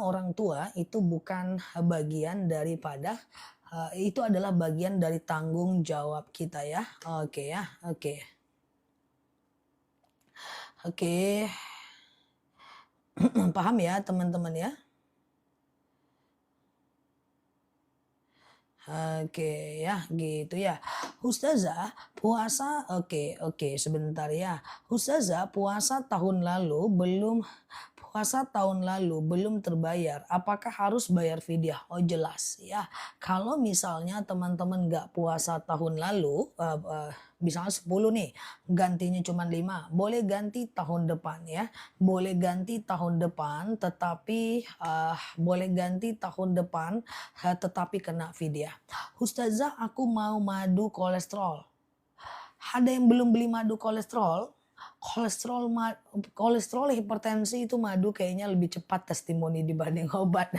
orang tua itu bukan bagian daripada itu adalah bagian dari tanggung jawab kita ya. Oke ya, oke. Oke. Paham ya teman-teman ya? Oke ya gitu ya. Ustazah puasa oke sebentar ya. Ustazah puasa tahun lalu belum terbayar. Apakah harus bayar fidyah? Oh jelas ya. Kalau misalnya teman-teman nggak puasa tahun lalu misalnya 10 nih, gantinya cuma 5, boleh ganti tahun depan ya. Boleh ganti tahun depan tetapi boleh ganti tahun depan tetapi kena fidyah. Ustazah aku mau madu kolesterol. Ada yang belum beli madu kolesterol? Kolesterol hipertensi itu madu kayaknya lebih cepat testimoni dibanding obat.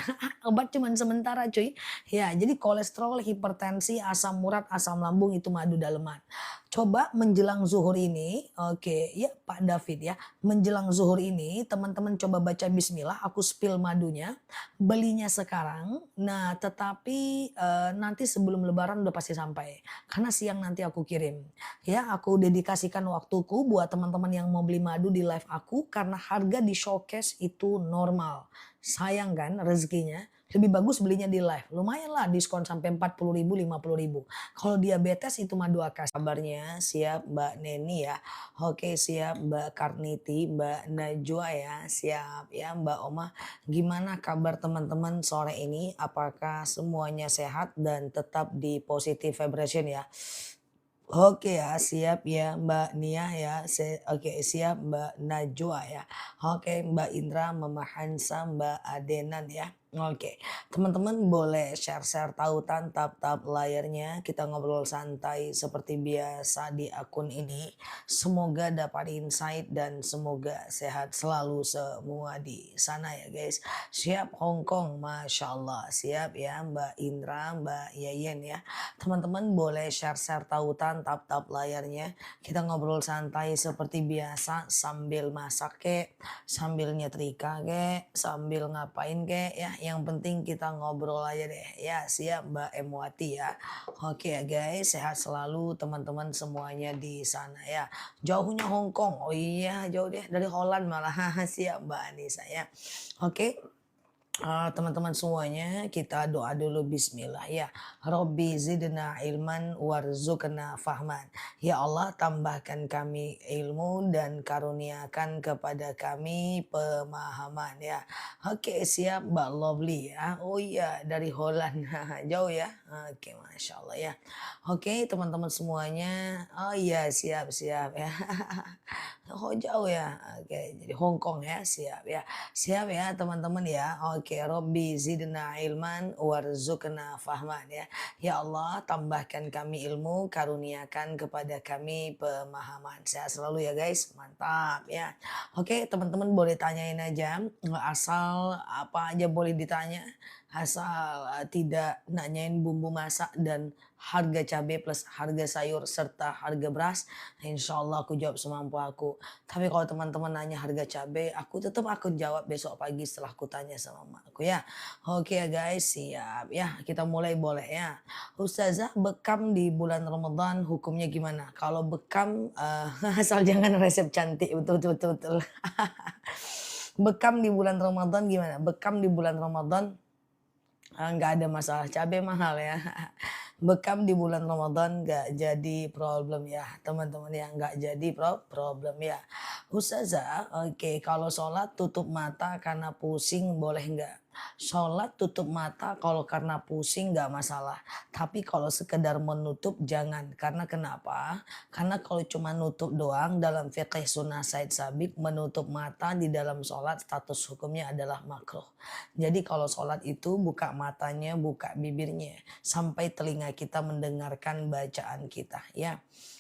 Obat cuman sementara cuy. Ya, jadi kolesterol, hipertensi, asam urat, asam lambung itu madu daleman. Coba menjelang zuhur ini, oke, ya Pak David ya. Menjelang zuhur ini teman-teman coba baca bismillah, aku spill madunya. Belinya sekarang. Nah, tetapi nanti sebelum lebaran udah pasti sampai. Karena siang nanti aku kirim. Ya, aku dedikasikan waktuku buat teman-teman yang mau beli madu di live aku karena harga di showcase itu normal. Sayang kan rezekinya. Lebih bagus belinya di live. Lumayan lah diskon sampai 40.000, 50.000. Kalau diabetes itu madu akasi. Kabarnya siap Mbak Neni ya. Oke siap Mbak Karniti, Mbak Najwa ya. Siap ya Mbak Oma. Gimana kabar teman-teman sore ini? Apakah semuanya sehat dan tetap di positive vibration ya? Oke ya, siap ya Mbak Nia ya. Oke, siap Mbak Najwa ya. Oke, Mbak Indra, Mama Hansa, Mbak Adenan ya. Oke, teman-teman boleh share-share tautan tap-tap layarnya. Kita ngobrol santai seperti biasa di akun ini. Semoga dapat insight dan semoga sehat selalu semua di sana ya guys. Siap Hongkong, Masya Allah. Siap ya Mbak Indra, Mbak Yayen ya. Teman-teman boleh share-share tautan tap-tap layarnya. Kita ngobrol santai seperti biasa sambil masak kek, sambil nyetrika kek, sambil ngapain kek ya. Yang penting kita ngobrol aja deh. Ya, siap Mbak Emwati ya. Oke ya guys, sehat selalu teman-teman semuanya di sana ya. Jauhnya Hong Kong. Oh iya, jauh deh dari Holland malah. Siap Mbak Anissa ya. Oke. Teman-teman semuanya kita doa dulu bismillah ya. Robbi zidna ilman warzuqna fahman. Ya Allah tambahkan kami ilmu dan karuniakan kepada kami pemahaman ya. Oke siap Mbak Lovely ya. Oh iya dari Holland jauh ya. Oke Masya Allah ya. Oke teman-teman semuanya. Oh iya siap-siap ya. Oh jauh ya. Oke jadi Hong Kong ya siap ya. Siap ya teman-teman ya. Oke, Robbi zidna ilman warzuqna fahman ya. Ya Allah, tambahkan kami ilmu, karuniakan kepada kami pemahaman. Sehat selalu ya guys. Mantap ya. Oke, teman-teman boleh tanyain aja asal apa aja boleh ditanya. Asal tidak nanyain bumbu masak dan harga cabai plus harga sayur serta harga beras. Insya Allah aku jawab semampu aku. Tapi kalau teman-teman nanya harga cabai, aku tetap aku jawab besok pagi setelah aku tanya sama emakku ya. Oke ya guys, siap ya. Kita mulai boleh ya. Ustazah, bekam di bulan Ramadan hukumnya gimana? Kalau bekam asal jangan resep cantik, betul betul betul. Betul. Bekam di bulan Ramadan gimana? Bekam di bulan Ramadan nggak ada masalah, cabai mahal ya. Bekam di bulan Ramadan nggak jadi problem ya teman-teman ya, nggak jadi problem ya. Ustazah, oke kalau sholat tutup mata karena pusing boleh nggak? Sholat tutup mata kalau karena pusing nggak masalah. Tapi kalau sekedar menutup jangan. Karena kenapa? Karena kalau cuma nutup doang dalam fiqih sunnah Said Sabik menutup mata di dalam sholat status hukumnya adalah makruh. Jadi kalau sholat itu buka matanya, buka bibirnya. Sampai telinga kita mendengarkan bacaan kita ya.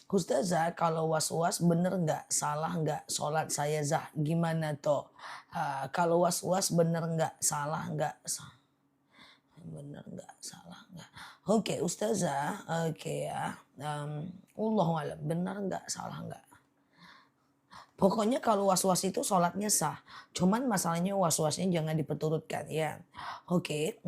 Ustazah kalau was-was bener nggak? Salah nggak sholat saya Zah? Gimana toh? Kalau was-was bener nggak? Salah nggak? Bener nggak? Salah nggak? Oke Ustazah, oke ya. Allahualam bener nggak? Salah nggak? Pokoknya kalau was-was itu sholatnya sah. Cuman masalahnya was-wasnya jangan diperturutkan ya. Oke,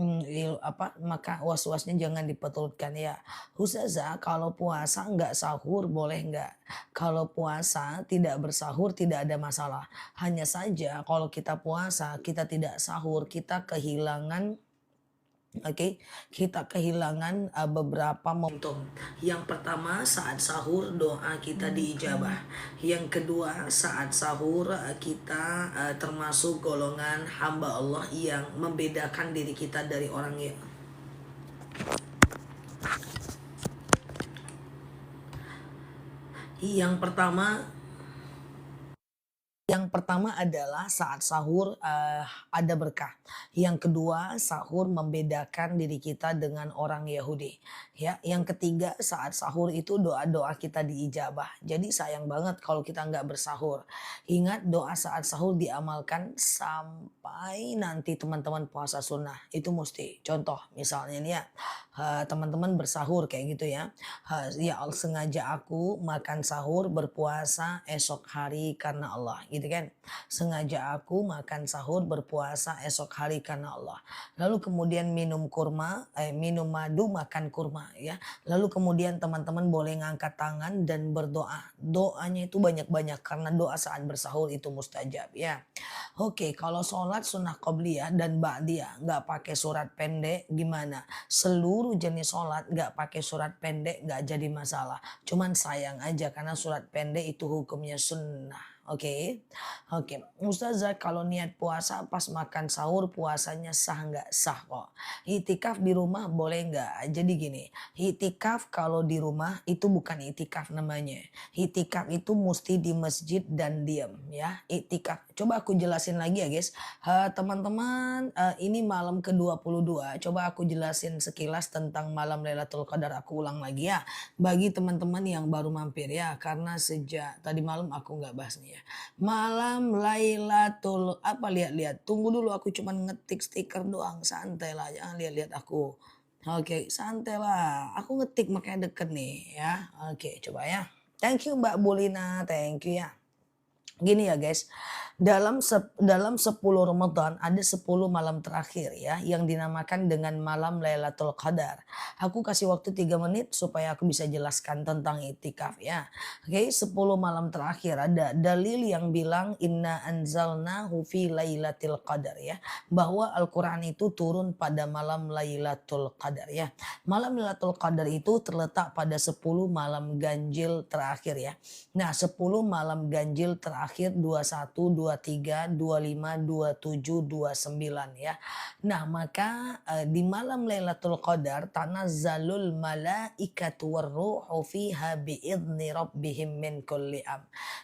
maka was-wasnya jangan diperturutkan ya. Ustazah, kalau puasa nggak sahur boleh nggak? Kalau puasa tidak bersahur tidak ada masalah. Hanya saja kalau kita puasa kita tidak sahur kita kehilangan. Oke, kita kehilangan beberapa momentum. Yang pertama saat sahur doa kita diijabah. Yang kedua saat sahur kita termasuk golongan hamba Allah yang membedakan diri kita dari orang yang pertama. Yang pertama adalah saat sahur ada berkah. Yang kedua sahur membedakan diri kita dengan orang Yahudi. Ya, yang ketiga saat sahur itu doa-doa kita diijabah. Jadi sayang banget kalau kita nggak bersahur. Ingat doa saat sahur diamalkan sampai nanti teman-teman puasa sunnah. Itu mesti. Contoh misalnya nih ya teman-teman bersahur kayak gitu ya. Ya sengaja aku makan sahur berpuasa esok hari karena Allah gitu kan. Sengaja aku makan sahur berpuasa esok hari karena Allah. Lalu kemudian minum kurma, minum madu makan kurma ya. Lalu kemudian teman-teman boleh ngangkat tangan dan berdoa. Doanya itu banyak-banyak karena doa saat bersahur itu mustajab ya. Oke, kalau sholat sunnah qobliyah dan ba'diyah nggak pakai surat pendek gimana? Seluruh jenis sholat nggak pakai surat pendek nggak jadi masalah. Cuman sayang aja karena surat pendek itu hukumnya sunnah. Oke. Oke. Ustazah kalau niat puasa pas makan sahur puasanya sah nggak? Sah kok. Itikaf di rumah boleh nggak? Jadi gini, itikaf kalau di rumah itu bukan itikaf namanya. Itikaf itu mesti di masjid dan diam ya. Itikaf. Coba aku jelasin lagi ya guys. Teman-teman, ini malam ke-22. Coba aku jelasin sekilas tentang malam Lailatul Qadar. Aku ulang lagi ya. Bagi teman-teman yang baru mampir ya. Karena sejak tadi malam aku nggak bahas nih ya. Malam Lailatul apa lihat-lihat. Tunggu dulu aku cuman ngetik stiker doang. Santai lah, jangan lihat-lihat aku. Oke, santai lah. Aku ngetik makanya deket nih ya. Oke, coba ya. Thank you Mbak Bulina, thank you ya. Gini ya guys, dalam 10 Ramadan ada 10 malam terakhir ya yang dinamakan dengan malam Lailatul Qadar. Aku kasih waktu 3 menit supaya aku bisa jelaskan tentang itikaf ya. Oke, 10 malam terakhir ada dalil yang bilang inna anzalnahu fi lailatul qadar ya, bahwa Al-Qur'an itu turun pada malam Lailatul Qadar ya. Malam Lailatul Qadar itu terletak pada 10 malam ganjil terakhir ya. Nah, 10 malam ganjil terakhir 21, 23, 25, 27, 29 ya. Nah, maka di malam Lailatul Qadar tanazzalul malaikatu warruhu fiha biidzni rabbihim min kulli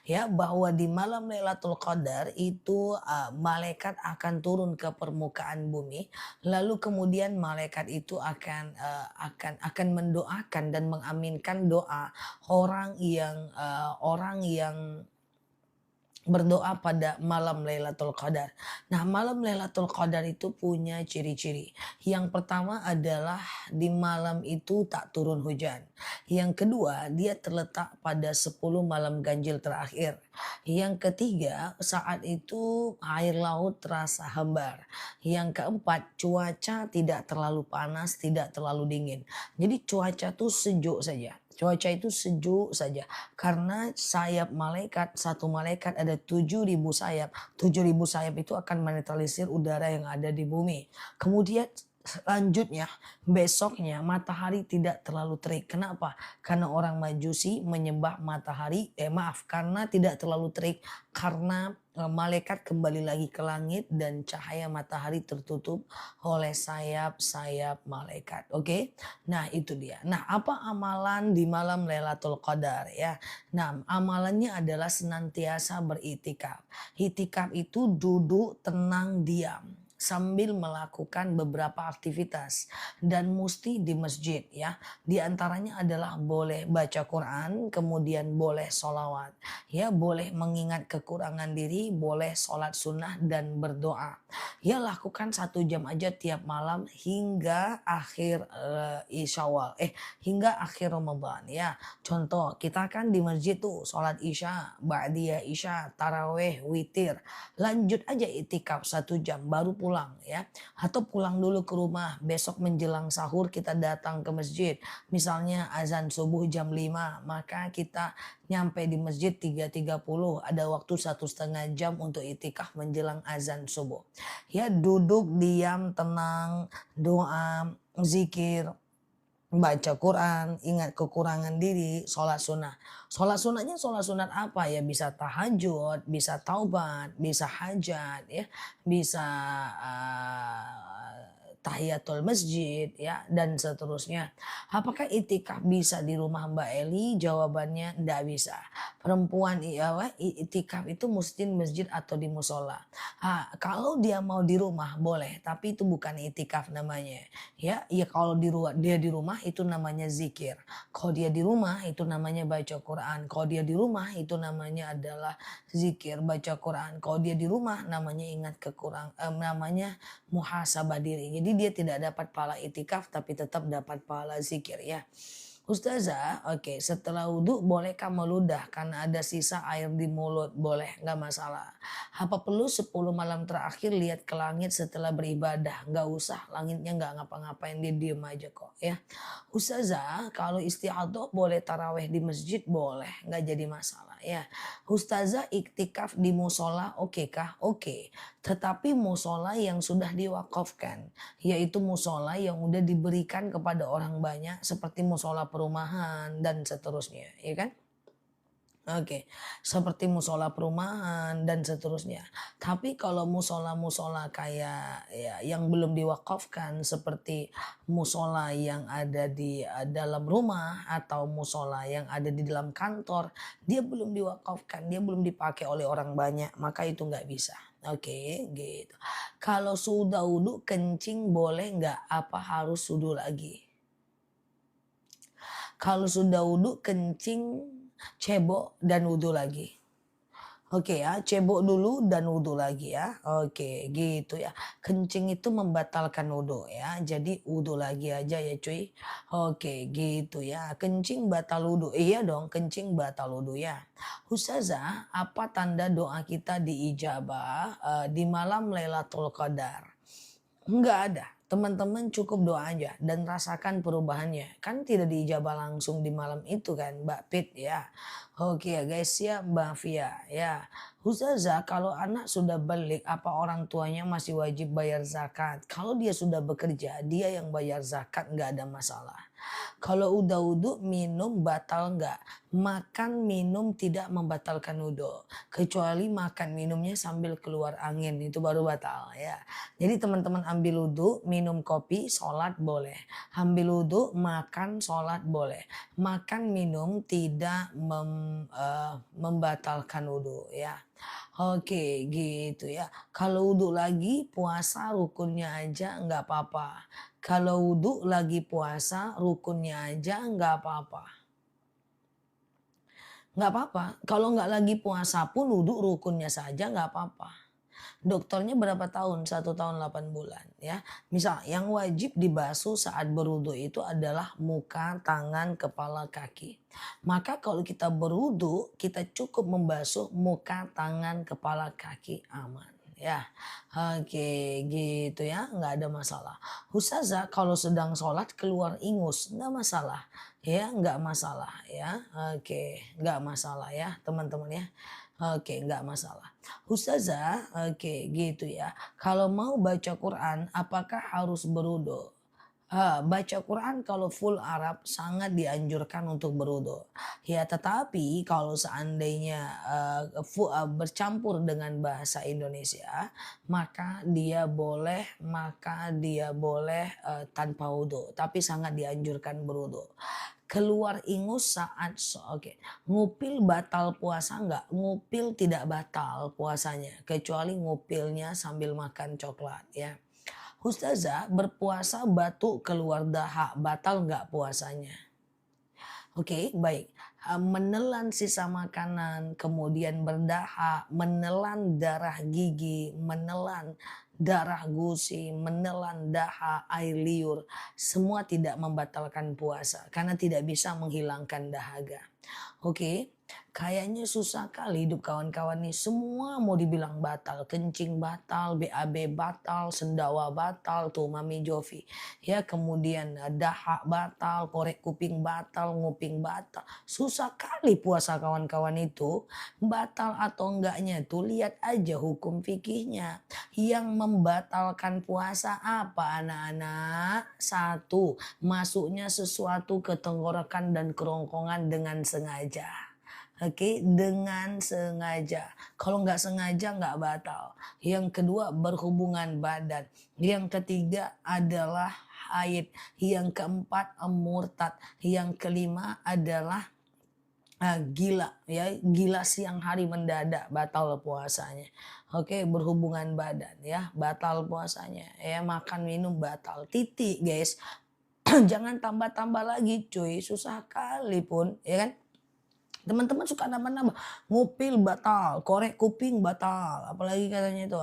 ya, bahwa di malam Lailatul Qadar itu malaikat akan turun ke permukaan bumi, lalu kemudian malaikat itu akan mendoakan dan mengaminkan doa orang yang berdoa pada malam Lailatul Qadar. Nah, malam Lailatul Qadar itu punya ciri-ciri. Yang pertama adalah di malam itu tak turun hujan. Yang kedua, dia terletak pada 10 malam ganjil terakhir. Yang ketiga, saat itu air laut terasa hambar. Yang keempat, cuaca tidak terlalu panas, tidak terlalu dingin. Jadi cuaca tuh sejuk saja. Cuaca itu sejuk saja. Karena sayap malaikat, satu malaikat ada 7.000 sayap. 7.000 sayap itu akan menetralisir udara yang ada di bumi. Kemudian selanjutnya besoknya matahari tidak terlalu terik. Kenapa? Karena orang Majusi menyembah matahari, karena tidak terlalu terik karena malaikat kembali lagi ke langit dan cahaya matahari tertutup oleh sayap-sayap malaikat. Oke? Nah, itu dia. Nah, apa amalan di malam Lailatul Qadar ya? Nah, amalannya adalah senantiasa beritikaf. Itikaf itu duduk tenang diam sambil melakukan beberapa aktivitas dan mesti di masjid ya. Di antaranya adalah boleh baca Quran, kemudian boleh sholawat ya, boleh mengingat kekurangan diri, boleh sholat sunnah dan berdoa ya. Lakukan 1 jam aja tiap malam hingga akhir Syawal hingga akhir Ramadan ya. Contoh, kita kan di masjid tuh sholat isya, ba'diyah isya, taraweh, witir, lanjut aja itikaf 1 jam baru pulang ya. Atau pulang dulu ke rumah, besok menjelang sahur kita datang ke masjid. Misalnya azan subuh jam 5, maka kita nyampe di masjid 3.30, ada waktu 1,5 jam untuk itikaf menjelang azan subuh. Ya, duduk diam tenang, doa, zikir, baca Quran, ingat kekurangan diri, sholat sunnah. Sholat sunnahnya sholat sunat apa ya? Bisa tahajud, bisa taubat, bisa hajat ya, bisa tahiyatul masjid ya, dan seterusnya. Apakah itikaf bisa di rumah Mbak Eli? Jawabannya enggak bisa. Perempuan itikaf itu mesti di masjid atau di musola. Kalau dia mau di rumah boleh, tapi itu bukan itikaf namanya. Ya kalau dia di rumah itu namanya zikir. Kalau dia di rumah itu namanya baca Quran. Kalau dia di rumah itu namanya adalah zikir, baca Quran. Kalau dia di rumah namanya ingat namanya muhasabah diri. Jadi dia tidak dapat pahala itikaf tapi tetap dapat pahala zikir ya. Ustazah, oke, setelah wudhu bolehkah meludah karena ada sisa air di mulut? Boleh, nggak masalah. Apa perlu 10 malam terakhir lihat ke langit setelah beribadah? Nggak usah, langitnya nggak ngapa-ngapain, dia diem aja kok ya. Ustazah, kalau istiadah boleh taraweh di masjid? Boleh, nggak jadi masalah ya. Ustazah, iktikaf di musola oke kah? Oke. Tetapi musola yang sudah diwakafkan, yaitu musola yang udah diberikan kepada orang banyak seperti musola perumahan dan seterusnya, ya kan? Oke, seperti musola perumahan dan seterusnya. Tapi kalau musola-musola kayak ya yang belum diwakafkan seperti musola yang ada di dalam rumah atau musola yang ada di dalam kantor, dia belum diwakafkan, dia belum dipakai oleh orang banyak, maka itu nggak bisa. Oke, gitu. Kalau sudah wudhu kencing boleh nggak? Apa harus wudhu lagi? Kalau sudah wudhu kencing, cebok dan wudhu lagi. Oke ya, cebok dulu dan wudhu lagi ya. Oke, gitu ya. Kencing itu membatalkan wudhu ya. Jadi wudhu lagi aja ya cuy. Oke, gitu ya. Kencing batal wudhu. Iya dong, kencing batal wudhu ya. Ustazah, apa tanda doa kita diijabah di malam Lailatul Qadar? Enggak ada. Teman-teman cukup doa aja dan rasakan perubahannya. Kan tidak diijabah langsung di malam itu kan Mbak Pit ya. Oke ya guys ya Mbak Fia ya. Ustazah kalau anak sudah balik apa orang tuanya masih wajib bayar zakat? Kalau dia sudah bekerja dia yang bayar zakat nggak ada masalah. Kalau udah wudhu minum batal nggak? Makan minum tidak membatalkan wudhu. Kecuali makan minumnya sambil keluar angin itu baru batal ya. Jadi teman-teman ambil wudhu, minum kopi, sholat boleh. Ambil wudhu, makan, sholat boleh. Makan minum tidak membatalkan wudhu ya. Oke gitu ya. Kalau wudhu lagi puasa rukunnya aja nggak apa-apa. Kalau wudhu lagi puasa rukunnya aja nggak apa-apa. Nggak apa-apa. Kalau nggak lagi puasa pun wudhu rukunnya saja nggak apa-apa. Dokternya berapa tahun? 1 tahun 8 bulan ya. Misal yang wajib dibasuh saat berwudu itu adalah muka, tangan, kepala, kaki. Maka kalau kita berwudu, kita cukup membasuh muka, tangan, kepala, kaki aman. Ya, oke gitu ya, nggak ada masalah. Ustazah kalau sedang sholat keluar ingus, nggak masalah, ya nggak masalah ya, oke nggak masalah ya teman-teman ya, oke nggak masalah. Ustazah, oke gitu ya. Kalau mau baca Quran, apakah harus berwudu? Baca Quran kalau full Arab sangat dianjurkan untuk berwudu. Ya, tetapi kalau seandainya bercampur dengan bahasa Indonesia, maka dia boleh tanpa wudu. Tapi sangat dianjurkan berwudu. Keluar ingus saat oke. Ngupil batal puasa enggak? Ngupil tidak batal puasanya, kecuali ngupilnya sambil makan coklat ya. Ustazah berpuasa batuk keluar dahak, batal enggak puasanya? Oke, baik. Menelan sisa makanan, kemudian berdahak, menelan darah gigi, menelan darah gusi, menelan dahak, air liur, semua tidak membatalkan puasa karena tidak bisa menghilangkan dahaga. Oke, kayaknya susah kali hidup kawan-kawan nih. Semua mau dibilang batal, kencing batal, BAB batal, sendawa batal, tuh Mami Jovi. Ya, kemudian dahak batal, korek kuping batal, nguping batal. Susah kali puasa kawan-kawan itu. Batal atau enggaknya tuh lihat aja hukum fikihnya. Yang membatalkan puasa apa anak-anak? Satu, masuknya sesuatu ke tenggorokan dan kerongkongan dengan sengaja. Oke, dengan sengaja. Kalau nggak sengaja nggak batal. Yang kedua berhubungan badan. Yang ketiga adalah haid. Yang keempat murtad. Yang kelima adalah gila ya, gila siang hari mendadak batal puasanya. Oke, berhubungan badan ya, batal puasanya. Ya, makan minum batal. Titik, guys. Jangan tambah-tambah lagi cuy, susah kali pun ya kan. Teman-teman suka nambah-nambah, ngupil batal, korek kuping batal, apalagi katanya itu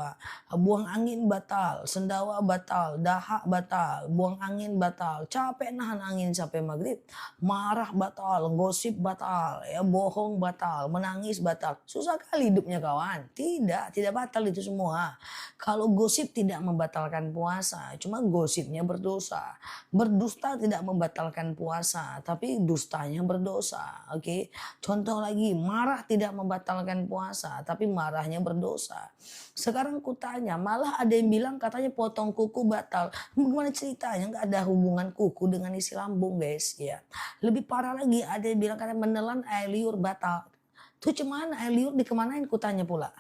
buang angin batal, sendawa batal, dahak batal, buang angin batal, capek nahan angin sampai maghrib, marah batal, gosip batal, ya bohong batal, menangis batal. Susah kali hidupnya kawan. Tidak batal itu semua. Kalau gosip tidak membatalkan puasa, cuma gosipnya berdosa. Berdusta tidak membatalkan puasa, tapi dustanya berdosa. Oke. Contoh lagi, marah tidak membatalkan puasa, tapi marahnya berdosa. Sekarang kutanya, malah ada yang bilang katanya potong kuku batal. Gimana ceritanya? Nggak ada hubungan kuku dengan isi lambung, guys. Ya, lebih parah lagi, ada yang bilang katanya menelan air liur batal. Tuh cuman air liur dikemanain kutanya pula.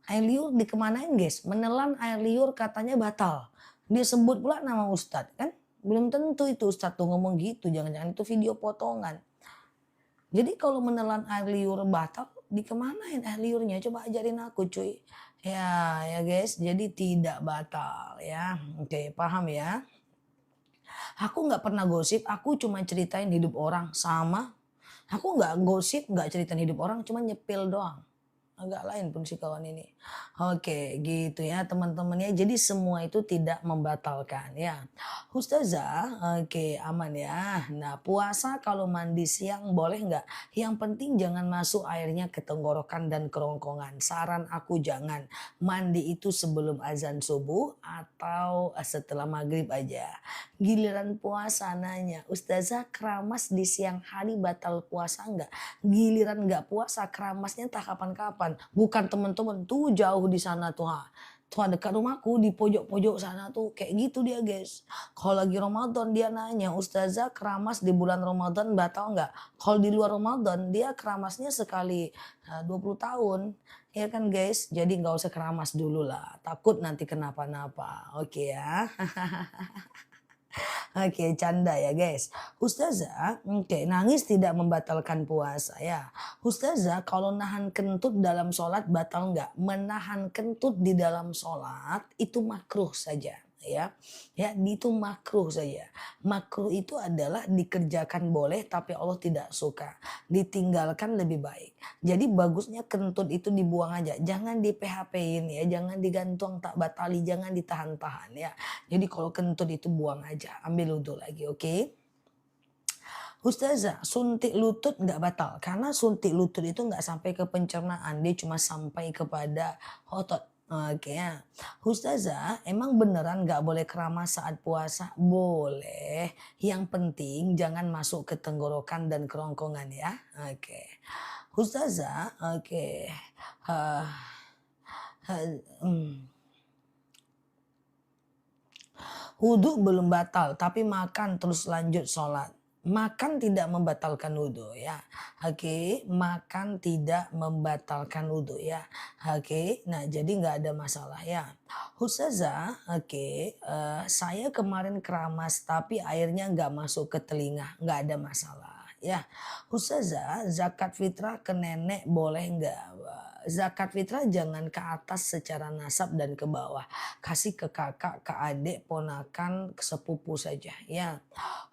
Air liur dikemanain guys? Menelan air liur katanya batal. Dia sebut pula nama ustadz kan? Belum tentu itu ustadz tuh ngomong gitu. Jangan-jangan itu video potongan. Jadi kalau menelan air liur batal, dikemanain air liurnya? Coba ajarin aku cuy. Ya guys, jadi tidak batal ya. Oke, paham ya? Aku nggak pernah gosip, aku cuma ceritain hidup orang sama. Aku nggak gosip, nggak ceritain hidup orang, cuma nyepil doang. Agak lain pun si kawan ini. Oke, gitu ya teman-teman ya. Jadi semua itu tidak membatalkan ya. Ustazah, oke aman ya. Nah puasa kalau mandi siang boleh nggak? Yang penting jangan masuk airnya ke tenggorokan dan kerongkongan. Saran aku jangan. Mandi itu sebelum azan subuh atau setelah maghrib aja. Giliran puasa nanya, Ustazah keramas di siang hari batal puasa nggak? Giliran nggak puasa keramasnya entah kapan-kapan. Bukan teman-teman tuh jauh di sana tuh ha. Tuh dekat rumahku di pojok-pojok sana tuh kayak gitu dia guys. Kalau lagi Ramadan dia nanya, Ustazah keramas di bulan Ramadan batal nggak? Kalau di luar Ramadan dia keramasnya sekali 20 tahun. Ya kan guys, jadi nggak usah keramas dulu lah. Takut nanti kenapa-napa. Oke ya. Oke, canda ya guys. Ustazah, oke, nangis tidak membatalkan puasa ya. Ustazah, kalau nahan kentut dalam sholat batal nggak? Menahan kentut di dalam sholat itu makruh saja. Ya, itu makruh saja. Makruh itu adalah dikerjakan boleh tapi Allah tidak suka. Ditinggalkan lebih baik. Jadi bagusnya kentut itu dibuang aja. Jangan di PHP-in ya, jangan digantung tak batali, jangan ditahan-tahan ya. Jadi kalau kentut itu buang aja, ambil wudhu lagi, oke? Ustazah, suntik lutut nggak batal karena suntik lutut itu nggak sampai ke pencernaan, dia cuma sampai kepada otot. Oke ya. Ustazah, emang beneran nggak boleh keramas saat puasa? Boleh. Yang penting jangan masuk ke tenggorokan dan kerongkongan ya. Oke. Ustazah, oke. Eh, eh, hmm. Wudhu belum batal, tapi makan terus lanjut sholat. Makan tidak membatalkan wudhu ya. Oke, makan tidak membatalkan wudhu ya. Oke, nah jadi nggak ada masalah ya. Ustazah, oke, saya kemarin keramas tapi airnya nggak masuk ke telinga, nggak ada masalah ya. Ustazah, zakat fitrah ke nenek boleh nggak? Zakat fitrah jangan ke atas secara nasab dan ke bawah. Kasih ke kakak, ke adik, ponakan, ke sepupu saja ya.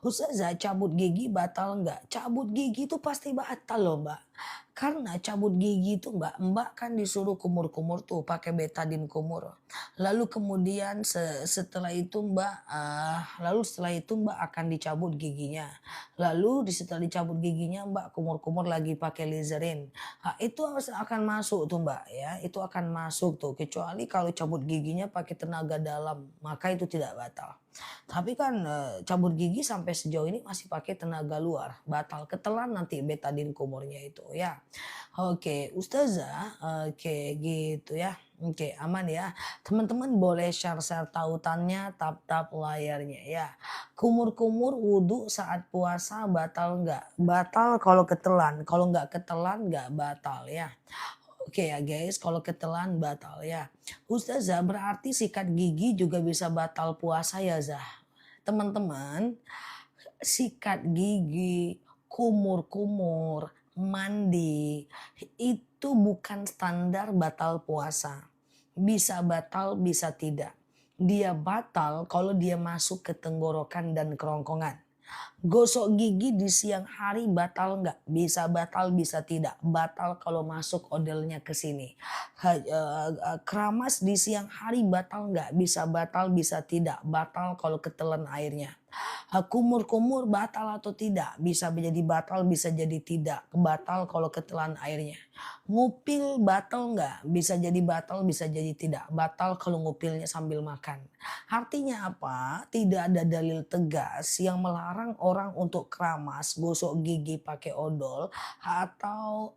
Ustazah cabut gigi batal enggak? Cabut gigi itu pasti batal loh mbak. Karena cabut gigi itu mbak kan disuruh kumur-kumur tuh pakai betadine kumur. Lalu kemudian setelah itu mbak akan dicabut giginya. Lalu setelah dicabut giginya mbak kumur-kumur lagi pakai listerin. Nah, itu akan masuk tuh mbak ya, itu akan masuk tuh kecuali kalau cabut giginya pakai tenaga dalam maka itu tidak batal. Tapi kan cabut gigi sampai sejauh ini masih pakai tenaga luar, batal ketelan nanti betadine kumurnya itu ya. Oke, Ustazah, oke gitu ya. Oke, aman ya. Teman-teman boleh share-share tautannya, tap-tap layarnya ya. Kumur-kumur wudhu saat puasa batal nggak? Batal kalau ketelan, kalau nggak ketelan nggak batal ya. Oke ya guys, kalau ketelan batal ya. Ustazah berarti sikat gigi juga bisa batal puasa ya Zah? Teman-teman, sikat gigi, kumur-kumur, mandi, itu bukan standar batal puasa. Bisa batal, bisa tidak. Dia batal kalau dia masuk ke tenggorokan dan kerongkongan. Gosok gigi di siang hari batal nggak? Bisa batal, bisa tidak. Batal kalau masuk odelnya ke sini. Keramas di siang hari batal nggak? Bisa batal, bisa tidak. Batal kalau ketelan airnya. Kumur-kumur batal atau tidak? Bisa jadi batal, bisa jadi tidak. Batal kalau ketelan airnya. Ngupil batal nggak? Bisa jadi batal, bisa jadi tidak. Batal kalau ngupilnya sambil makan. Artinya apa? Tidak ada dalil tegas yang melarang orang untuk keramas, gosok gigi pakai odol atau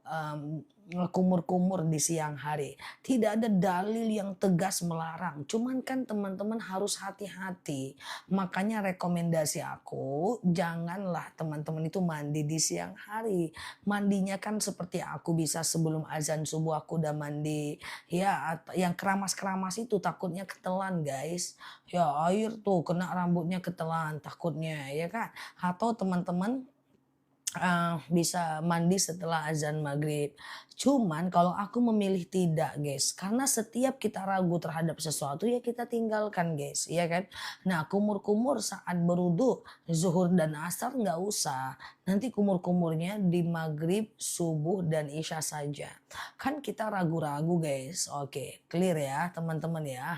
kumur-kumur di siang hari. Tidak ada dalil yang tegas melarang. Cuman kan teman-teman harus hati-hati. Makanya rekomendasi aku, janganlah teman-teman itu mandi di siang hari. Mandinya kan seperti aku bisa sebelum azan subuh aku udah mandi. Ya, yang keramas-keramas itu takutnya ketelan, guys. Ya, air tuh kena rambutnya ketelan takutnya, ya kan? Atau teman-teman bisa mandi setelah azan maghrib. Cuman kalau aku memilih tidak, guys, karena setiap kita ragu terhadap sesuatu ya kita tinggalkan, guys, ya kan. Nah, kumur-kumur saat berwudu zuhur dan asar nggak usah, nanti kumur-kumurnya di maghrib, subuh dan isya saja. Kan kita ragu-ragu, guys. Oke, clear ya teman-teman ya.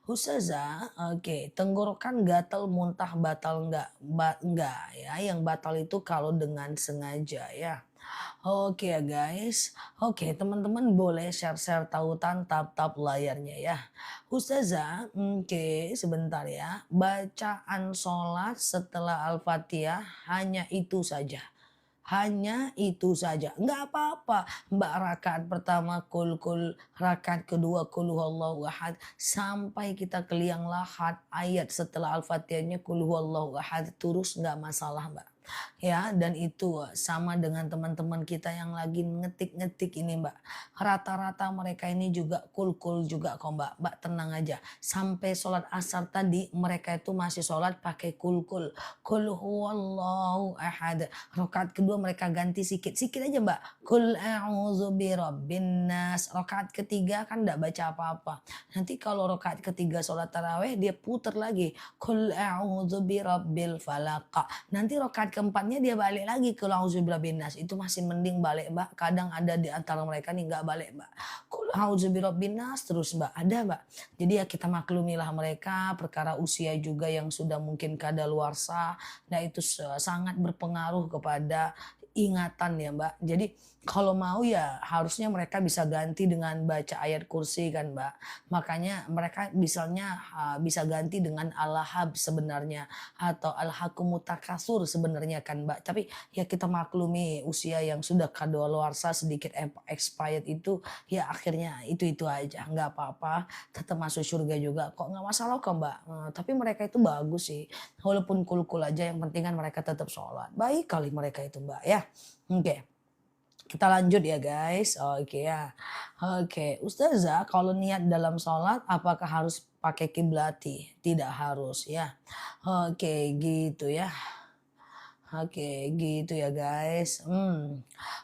Ustazah, oke, tenggorokan gatal muntah batal enggak? Enggak ya, yang batal itu kalau dengan sengaja ya. Oke ya guys, oke teman-teman boleh share-share tautan tap-tap layarnya ya. Ustazah, oke sebentar ya. Bacaan sholat setelah Al-Fatihah hanya itu saja. Hanya itu saja, nggak apa-apa. Mbak rakaat pertama kul, rakaat kedua kul huwallahu ahad, sampai kita ke liang lahat ayat setelah Al-Fatihahnya kul huwallahu ahad terus nggak masalah Mbak. Ya, dan itu sama dengan teman-teman kita yang lagi ngetik-ngetik ini Mbak. Rata-rata mereka ini juga kul juga kok Mbak. Mbak tenang aja. Sampai sholat asar tadi mereka itu masih sholat pakai kul. Kul huwallahu ahad. Rakaat kedua mereka ganti sikit-sikit aja Mbak. Kul a'udzu birabbin nas. Rakaat ketiga kan enggak baca apa-apa. Nanti kalau rakaat ketiga sholat tarawih dia putar lagi. Kul a'udzu birabbil falaq. Nanti rakaat keempatnya dia balik lagi ke a'udzu birabbin nas. Itu masih mending balik Mbak. Kadang ada di antara mereka nih enggak balik Mbak. Kul a'udzu birabbin nas terus Mbak. Ada Mbak. Jadi ya kita maklumilah mereka perkara usia juga yang sudah mungkin kadaluarsa. Nah itu sangat berpengaruh kepada ingatan ya Mbak. Jadi kalau mau ya harusnya mereka bisa ganti dengan baca ayat kursi kan Mbak. Makanya mereka misalnya bisa ganti dengan al-lahab sebenarnya atau al-hakumut takasur sebenarnya kan Mbak. Tapi ya kita maklumi usia yang sudah kadaluarsa sedikit expired itu ya akhirnya itu aja nggak apa-apa, tetap masuk surga juga kok nggak masalah kok Mbak. Tapi mereka itu bagus sih. Walaupun kul aja yang penting kan mereka tetap sholat. Baik kali mereka itu Mbak ya. Oke. Kita lanjut ya guys. Oke ya. Oke. Ustazah kalau niat dalam sholat apakah harus pakai kiblati? Tidak harus ya. Oke gitu ya. Oke gitu ya guys.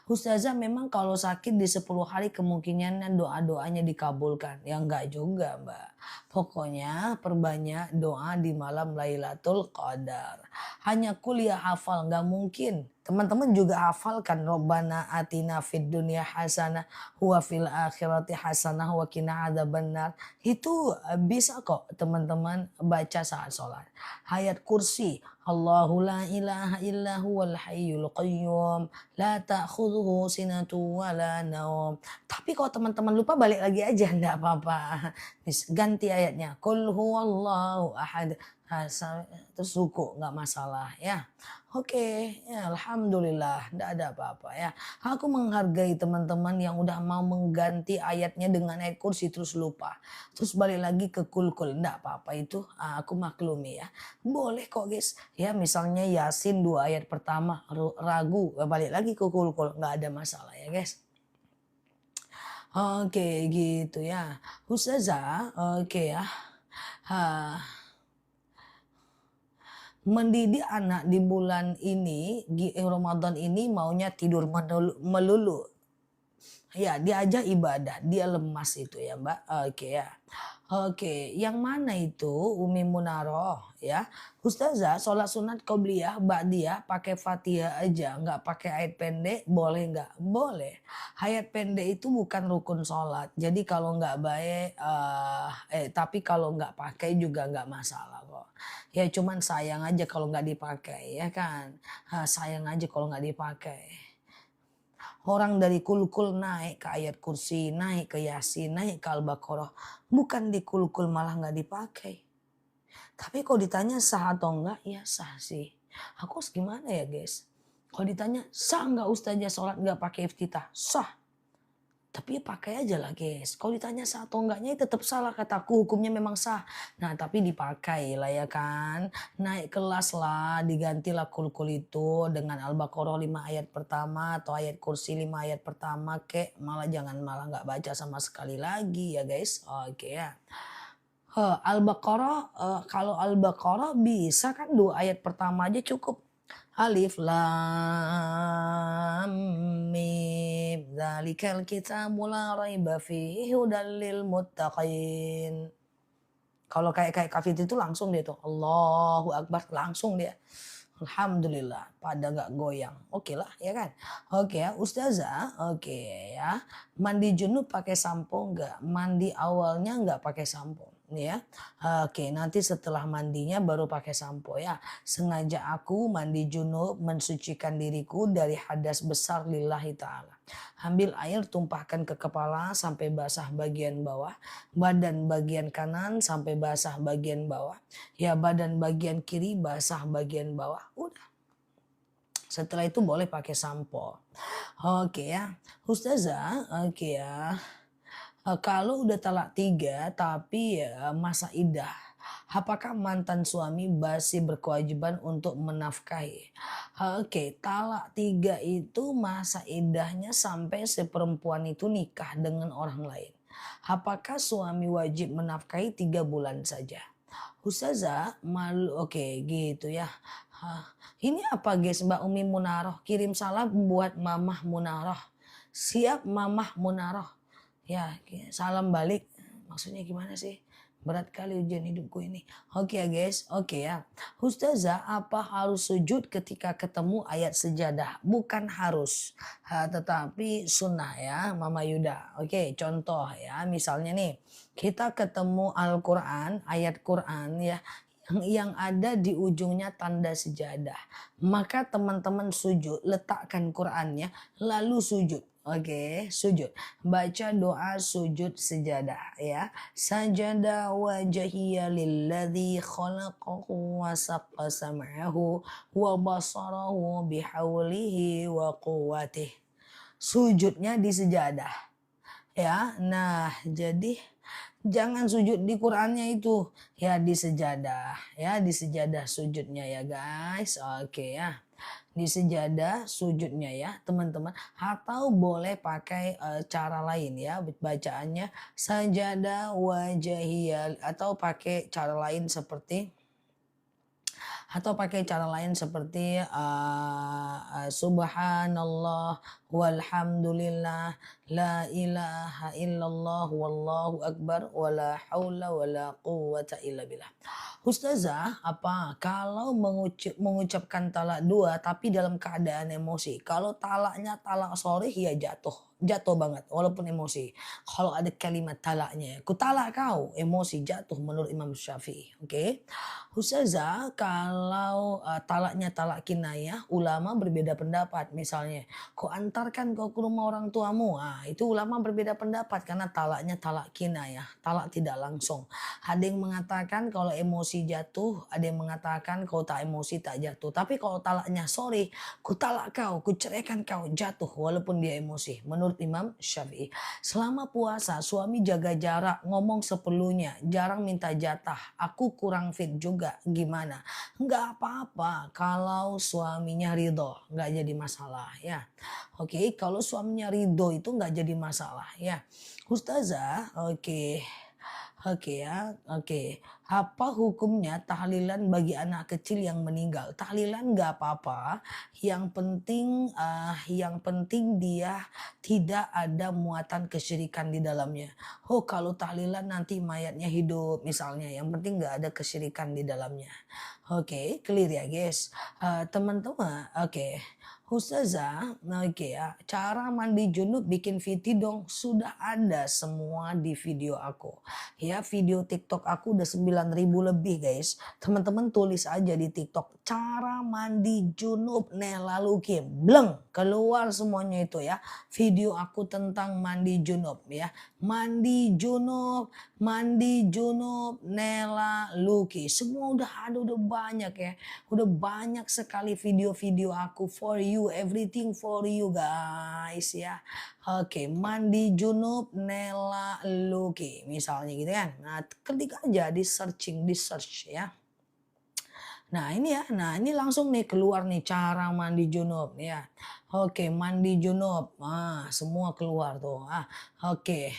Ustazah memang kalau sakit di 10 hari kemungkinan doa-doanya dikabulkan. Ya enggak juga Mbak. Pokoknya perbanyak doa di malam Lailatul Qadar. Hanya kuliah hafal nggak mungkin. Teman-teman juga hafalkan Robbana atina fid dunya hasanah wa fil akhirati hasanah wa qina adzabannar. Itu bisa kok teman-teman baca saat sholat. Ayat kursi Allahu la ilaha illa huwal hayyul qayyum la ta'khudhuhu sinatu wa la naum. Tapi kalau teman-teman lupa balik lagi aja enggak apa-apa. Ganti ayatnya. Qul huwallahu ahad. Terus ruku nggak masalah ya. Oke, ya alhamdulillah enggak ada apa-apa ya. Aku menghargai teman-teman yang udah mau mengganti ayatnya dengan ayat kursi terus lupa. Terus balik lagi ke kul enggak apa-apa itu aku maklumi ya. Boleh kok guys. Ya misalnya Yasin 2 ayat pertama ragu balik lagi ke kul enggak ada masalah ya guys. Oke gitu ya. Ustazah, oke ya. Mendidik anak di bulan ini, Ramadan ini maunya tidur melulu. Ya, dia aja ibadah, dia lemas itu ya Mbak. Oke ya. Oke, yang mana itu Umi Munaroh ya? Ustazah, sholat sunat qobliyah, ba'diyah pakai Fatihah aja, nggak pakai ayat pendek, boleh nggak? Boleh. Ayat pendek itu bukan rukun sholat. Jadi kalau nggak baik, tapi kalau nggak pakai juga nggak masalah kok. Ya cuman sayang aja kalau nggak dipakai ya kan. Sayang aja kalau nggak dipakai. Orang dari kul naik ke ayat kursi, naik ke yasin, naik ke al-baqarah. Bukan di kul malah nggak dipakai. Tapi kalau ditanya sah atau enggak, ya sah sih. Aku gimana ya guys? Kalau ditanya sah nggak ustazah sholat nggak pakai iftitah? Sah. Tapi pakai aja lah guys. Kalau ditanya sah atau enggaknya ya tetap salah kataku, hukumnya memang sah. Nah tapi dipakai lah ya kan. Naik kelas lah, digantilah kul-kul itu dengan Al-Baqarah 5 ayat pertama atau ayat kursi 5 ayat pertama kek. Malah jangan malah nggak baca sama sekali lagi ya guys. Oke ya. Al-Baqarah, kalau Al-Baqarah bisa kan 2 ayat pertama aja cukup. Alif lam mim dzalikal kitabu la raiba fihi hudal lil muttaqin. Kalau kayak kafir itu langsung dia tuh Allahu Akbar langsung dia. Alhamdulillah pada nggak goyang. Oke lah ya kan. Oke ya Ustazah. Oke ya. Mandi junub pakai sampo nggak? Mandi awalnya nggak pakai sampo. Nih ya. Oke nanti setelah mandinya baru pakai sampo ya. Sengaja aku mandi junub mensucikan diriku dari hadas besar lillahi ta'ala. Ambil air tumpahkan ke kepala sampai basah bagian bawah. Badan bagian kanan sampai basah bagian bawah. Ya badan bagian kiri basah bagian bawah. Udah. Setelah itu boleh pakai sampo. Oke ya. Ustazah. Oke ya. Kalau udah talak 3 tapi ya masa iddah. Apakah mantan suami masih berkewajiban untuk menafkahi? Oke, talak 3 itu masa iddahnya sampai si perempuan itu nikah dengan orang lain. Apakah suami wajib menafkahi 3 bulan saja? Ustazah, malu oke gitu ya. Ini apa guys Mbak Umi Munaroh? Kirim salam buat Mamah Munaroh. Siap Mamah Munaroh. Ya, salam balik. Maksudnya gimana sih? Berat kali ujian hidupku ini. Oke ya guys, oke ya. Ustazah, apa harus sujud ketika ketemu ayat sejadah? Bukan harus, tetapi sunnah ya Mama Yuda. Oke, contoh ya, misalnya nih, kita ketemu Al-Quran, ayat Quran ya, yang ada di ujungnya tanda sejadah. Maka teman-teman sujud, letakkan Qurannya, lalu sujud. Oke, sujud. Baca doa sujud sejadah ya. Sajada wajhiya lilladzi khalaqahu wa saqqa sam'ahu wa basarahu bihaulihi wa quwwatih. Sujudnya di sejadah. Ya, nah jadi jangan sujud di Qur'annya itu. Ya di sejadah. Ya di sejadah sujudnya ya guys. Oke ya. Di sejadah sujudnya ya teman-teman. Atau boleh pakai cara lain ya. Bacaannya sajadah wajahiyal. Atau pakai cara lain seperti subhanallah walhamdulillah la ilaha illallah wallahu akbar wala haula wala quwwata illa billah. Ustazah, apa kalau mengucapkan talak 2 tapi dalam keadaan emosi? Kalau talaknya talak sorry ya jatuh banget walaupun emosi. Kalau ada kalimat talaknya, ku talak kau, emosi jatuh menurut Imam Syafi'i. Oke. Ustazah, kalau talaknya talak kinayah, ulama berbeda pendapat. Misalnya, kau antarkan kau ke rumah orang tuamu. Itu ulama berbeda pendapat karena talaknya talak kinayah, talak tidak langsung. Ada yang mengatakan kalau emosi jatuh, ada yang mengatakan kalau tak emosi tak jatuh. Tapi kalau talaknya sorry, ku talak kau, ku ceraikan kau, jatuh walaupun dia emosi. Menurut Imam Syafi'i. Selama puasa, suami jaga jarak, ngomong seperlunya, jarang minta jatah. Aku kurang fit juga. Gimana? Enggak apa-apa kalau suaminya ridho, enggak jadi masalah ya. Oke, kalau suaminya ridho itu enggak jadi masalah ya. Ustazah, oke. Oke ya, oke. Apa hukumnya tahlilan bagi anak kecil yang meninggal? Tahlilan nggak apa-apa. Yang penting dia tidak ada muatan kesyirikan di dalamnya. Oh kalau tahlilan nanti mayatnya hidup misalnya. Yang penting nggak ada kesyirikan di dalamnya. Oke, clear ya guys. Teman-teman, oke. Ustazah, oke ya, cara mandi junub bikin VT dong. Sudah ada semua di video aku. Ya, video TikTok aku udah 9.000 lebih guys. Teman-teman tulis aja di TikTok cara mandi junub lalu Kim. Bleng, keluar semuanya itu ya. Video aku tentang mandi junub ya. mandi junub, Nela, Lucky. Semua udah banyak ya. Udah banyak sekali video-video aku for you, everything for you guys ya. Oke, mandi junub, Nela, Lucky. Misalnya gitu kan. Nah, ketik aja di search ya. Nah ini ya, nah ini langsung nih keluar nih cara mandi junub ya. Oke, mandi junub. Semua keluar tuh. Oke.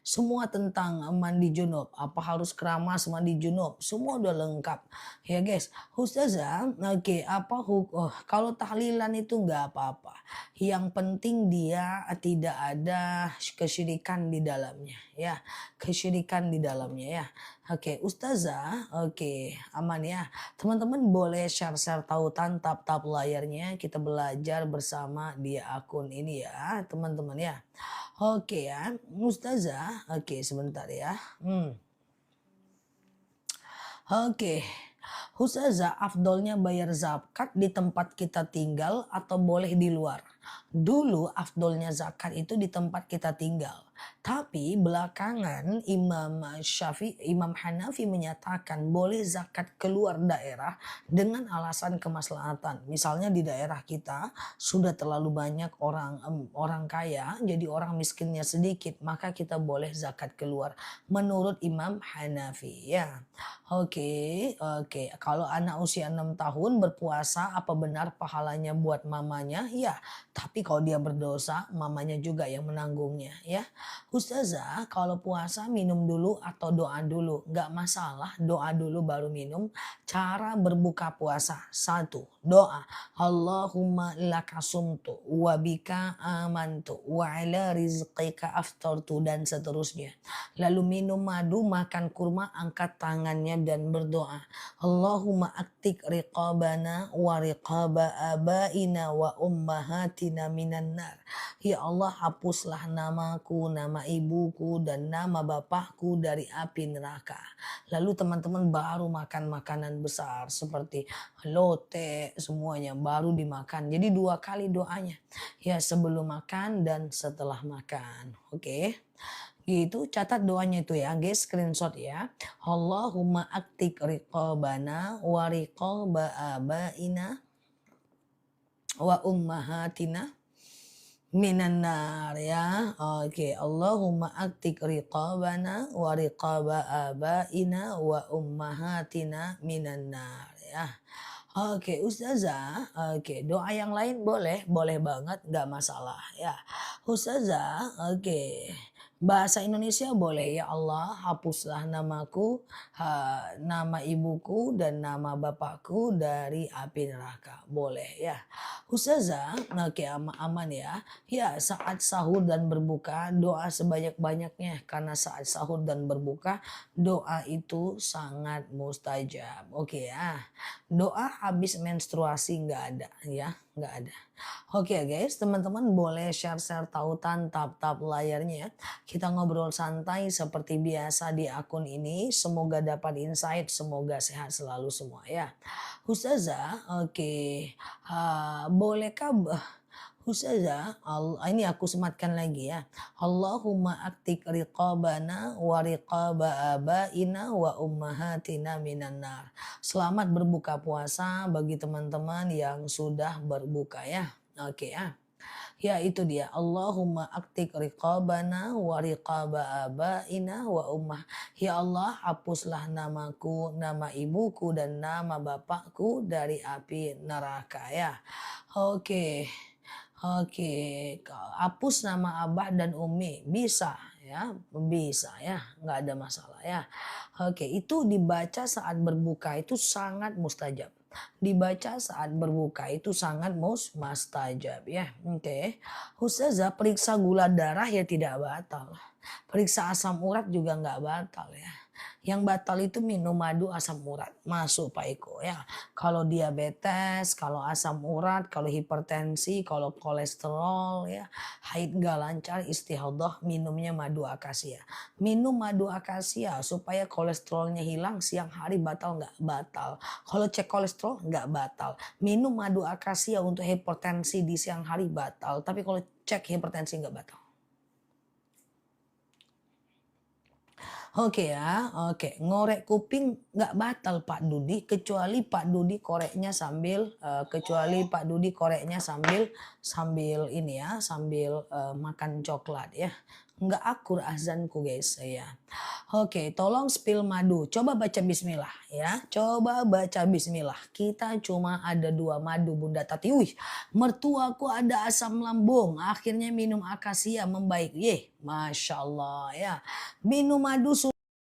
Semua tentang mandi junub. Apa harus keramas mandi junub? Semua udah lengkap. Ya guys, Ustazah, oke, kalau tahlilan itu nggak apa-apa. Yang penting dia tidak ada kesyirikan di dalamnya ya. Kesyirikan di dalamnya ya. Oke, Ustazah, oke, aman ya. Teman-teman boleh share-share tautan tap-tap layarnya. Kita belajar bersama di akun ini ya, teman-teman ya. Oke ya, Ustazah. Oke, sebentar ya. Oke. Ustazah, afdolnya bayar zakat di tempat kita tinggal atau boleh di luar? Dulu afdolnya zakat itu di tempat kita tinggal. Tapi belakangan Imam Hanafi menyatakan boleh zakat keluar daerah dengan alasan kemaslahatan. Misalnya di daerah kita sudah terlalu banyak orang kaya, jadi orang miskinnya sedikit, maka kita boleh zakat keluar menurut Imam Hanafi ya. Oke. Kalau anak usia 6 tahun berpuasa, apa benar pahalanya buat mamanya? Ya, tapi kalau dia berdosa, mamanya juga yang menanggungnya ya. Ustazah, kalau puasa minum dulu atau doa dulu? Gak masalah, doa dulu baru minum. Cara berbuka puasa. 1. Doa. Allahumma laka sumtu wa bika amantu wa ala rizqika aftartu dan seterusnya. Lalu minum madu, makan kurma, angkat tangannya dan berdoa. Allahumma aktik riqabana wa riqaba abaina wa ummahatina minan nar. Ya Allah, hapuslah namaku, nama ibuku dan nama bapakku dari api neraka. Lalu teman-teman baru makan makanan besar seperti lote, semuanya baru dimakan. Jadi 2 kali doanya. Ya, sebelum makan dan setelah makan. Oke. Gitu, catat doanya itu ya guys, screenshot ya. Allahumma aktik riqabana wa riqaba abaina wa ummahatina minan nar ya. Oke, Allahumma aktik riqabana wa riqaba abaina wa ummahatina minan nar ya. Oke, Ustazah, oke, doa yang lain boleh banget, nggak masalah ya. Ustazah, oke. Bahasa Indonesia boleh, ya Allah hapuslah namaku, nama ibuku dan nama bapakku dari api neraka. Boleh ya. Ustazah, oke, aman ya. Ya, saat sahur dan berbuka doa sebanyak-banyaknya karena saat sahur dan berbuka doa itu sangat mustajab. Oke ya. Doa habis menstruasi nggak ada ya, nggak ada. Oke guys, teman-teman boleh share-share tautan tap-tap layarnya ya. Kita ngobrol santai seperti biasa di akun ini. Semoga dapat insight, semoga sehat selalu semua ya. Ustazah, oke. Bolehkah Ustazah, ini aku sematkan lagi ya. Allahumma aktik riqabana wa riqaba abaina wa ummahatina minan nar. Selamat berbuka puasa bagi teman-teman yang sudah berbuka ya. Oke ya. Ya itu dia. Allahumma aktik riqabana wa riqaba abaina wa ummah. Ya Allah, hapuslah namaku, nama ibuku dan nama bapakku dari api neraka ya. Oke. Hapus nama abah dan umi bisa ya, nggak ada masalah ya. Oke, itu dibaca saat berbuka itu sangat mustajab. Dibaca saat berbuka itu sangat mustajab ya. Oke. Ustazah, periksa gula darah ya tidak batal. Periksa asam urat juga nggak batal ya. Yang batal itu minum madu asam urat. Masuk Pak Eko ya. Kalau diabetes, kalau asam urat, kalau hipertensi, kalau kolesterol ya, haid nggak lancar, istihadah, minumnya madu akasia. Minum madu akasia supaya kolesterolnya hilang, siang hari batal nggak? Batal. Kalau cek kolesterol nggak batal. Minum madu akasia untuk hipertensi di siang hari batal. Tapi kalau cek hipertensi nggak batal. Oke ya, oke. Ngorek kuping nggak batal Pak Dudi, kecuali Pak Dudi koreknya sambil, sambil ini ya, sambil, makan coklat ya. Nggak akur azanku guys, ya. Oke, tolong spill madu. Coba baca bismillah ya. Coba baca bismillah. Kita cuma ada 2 madu Bunda Tati. Wih, mertuaku ada asam lambung. Akhirnya minum akasia membaik. Masya Allah ya. Minum madu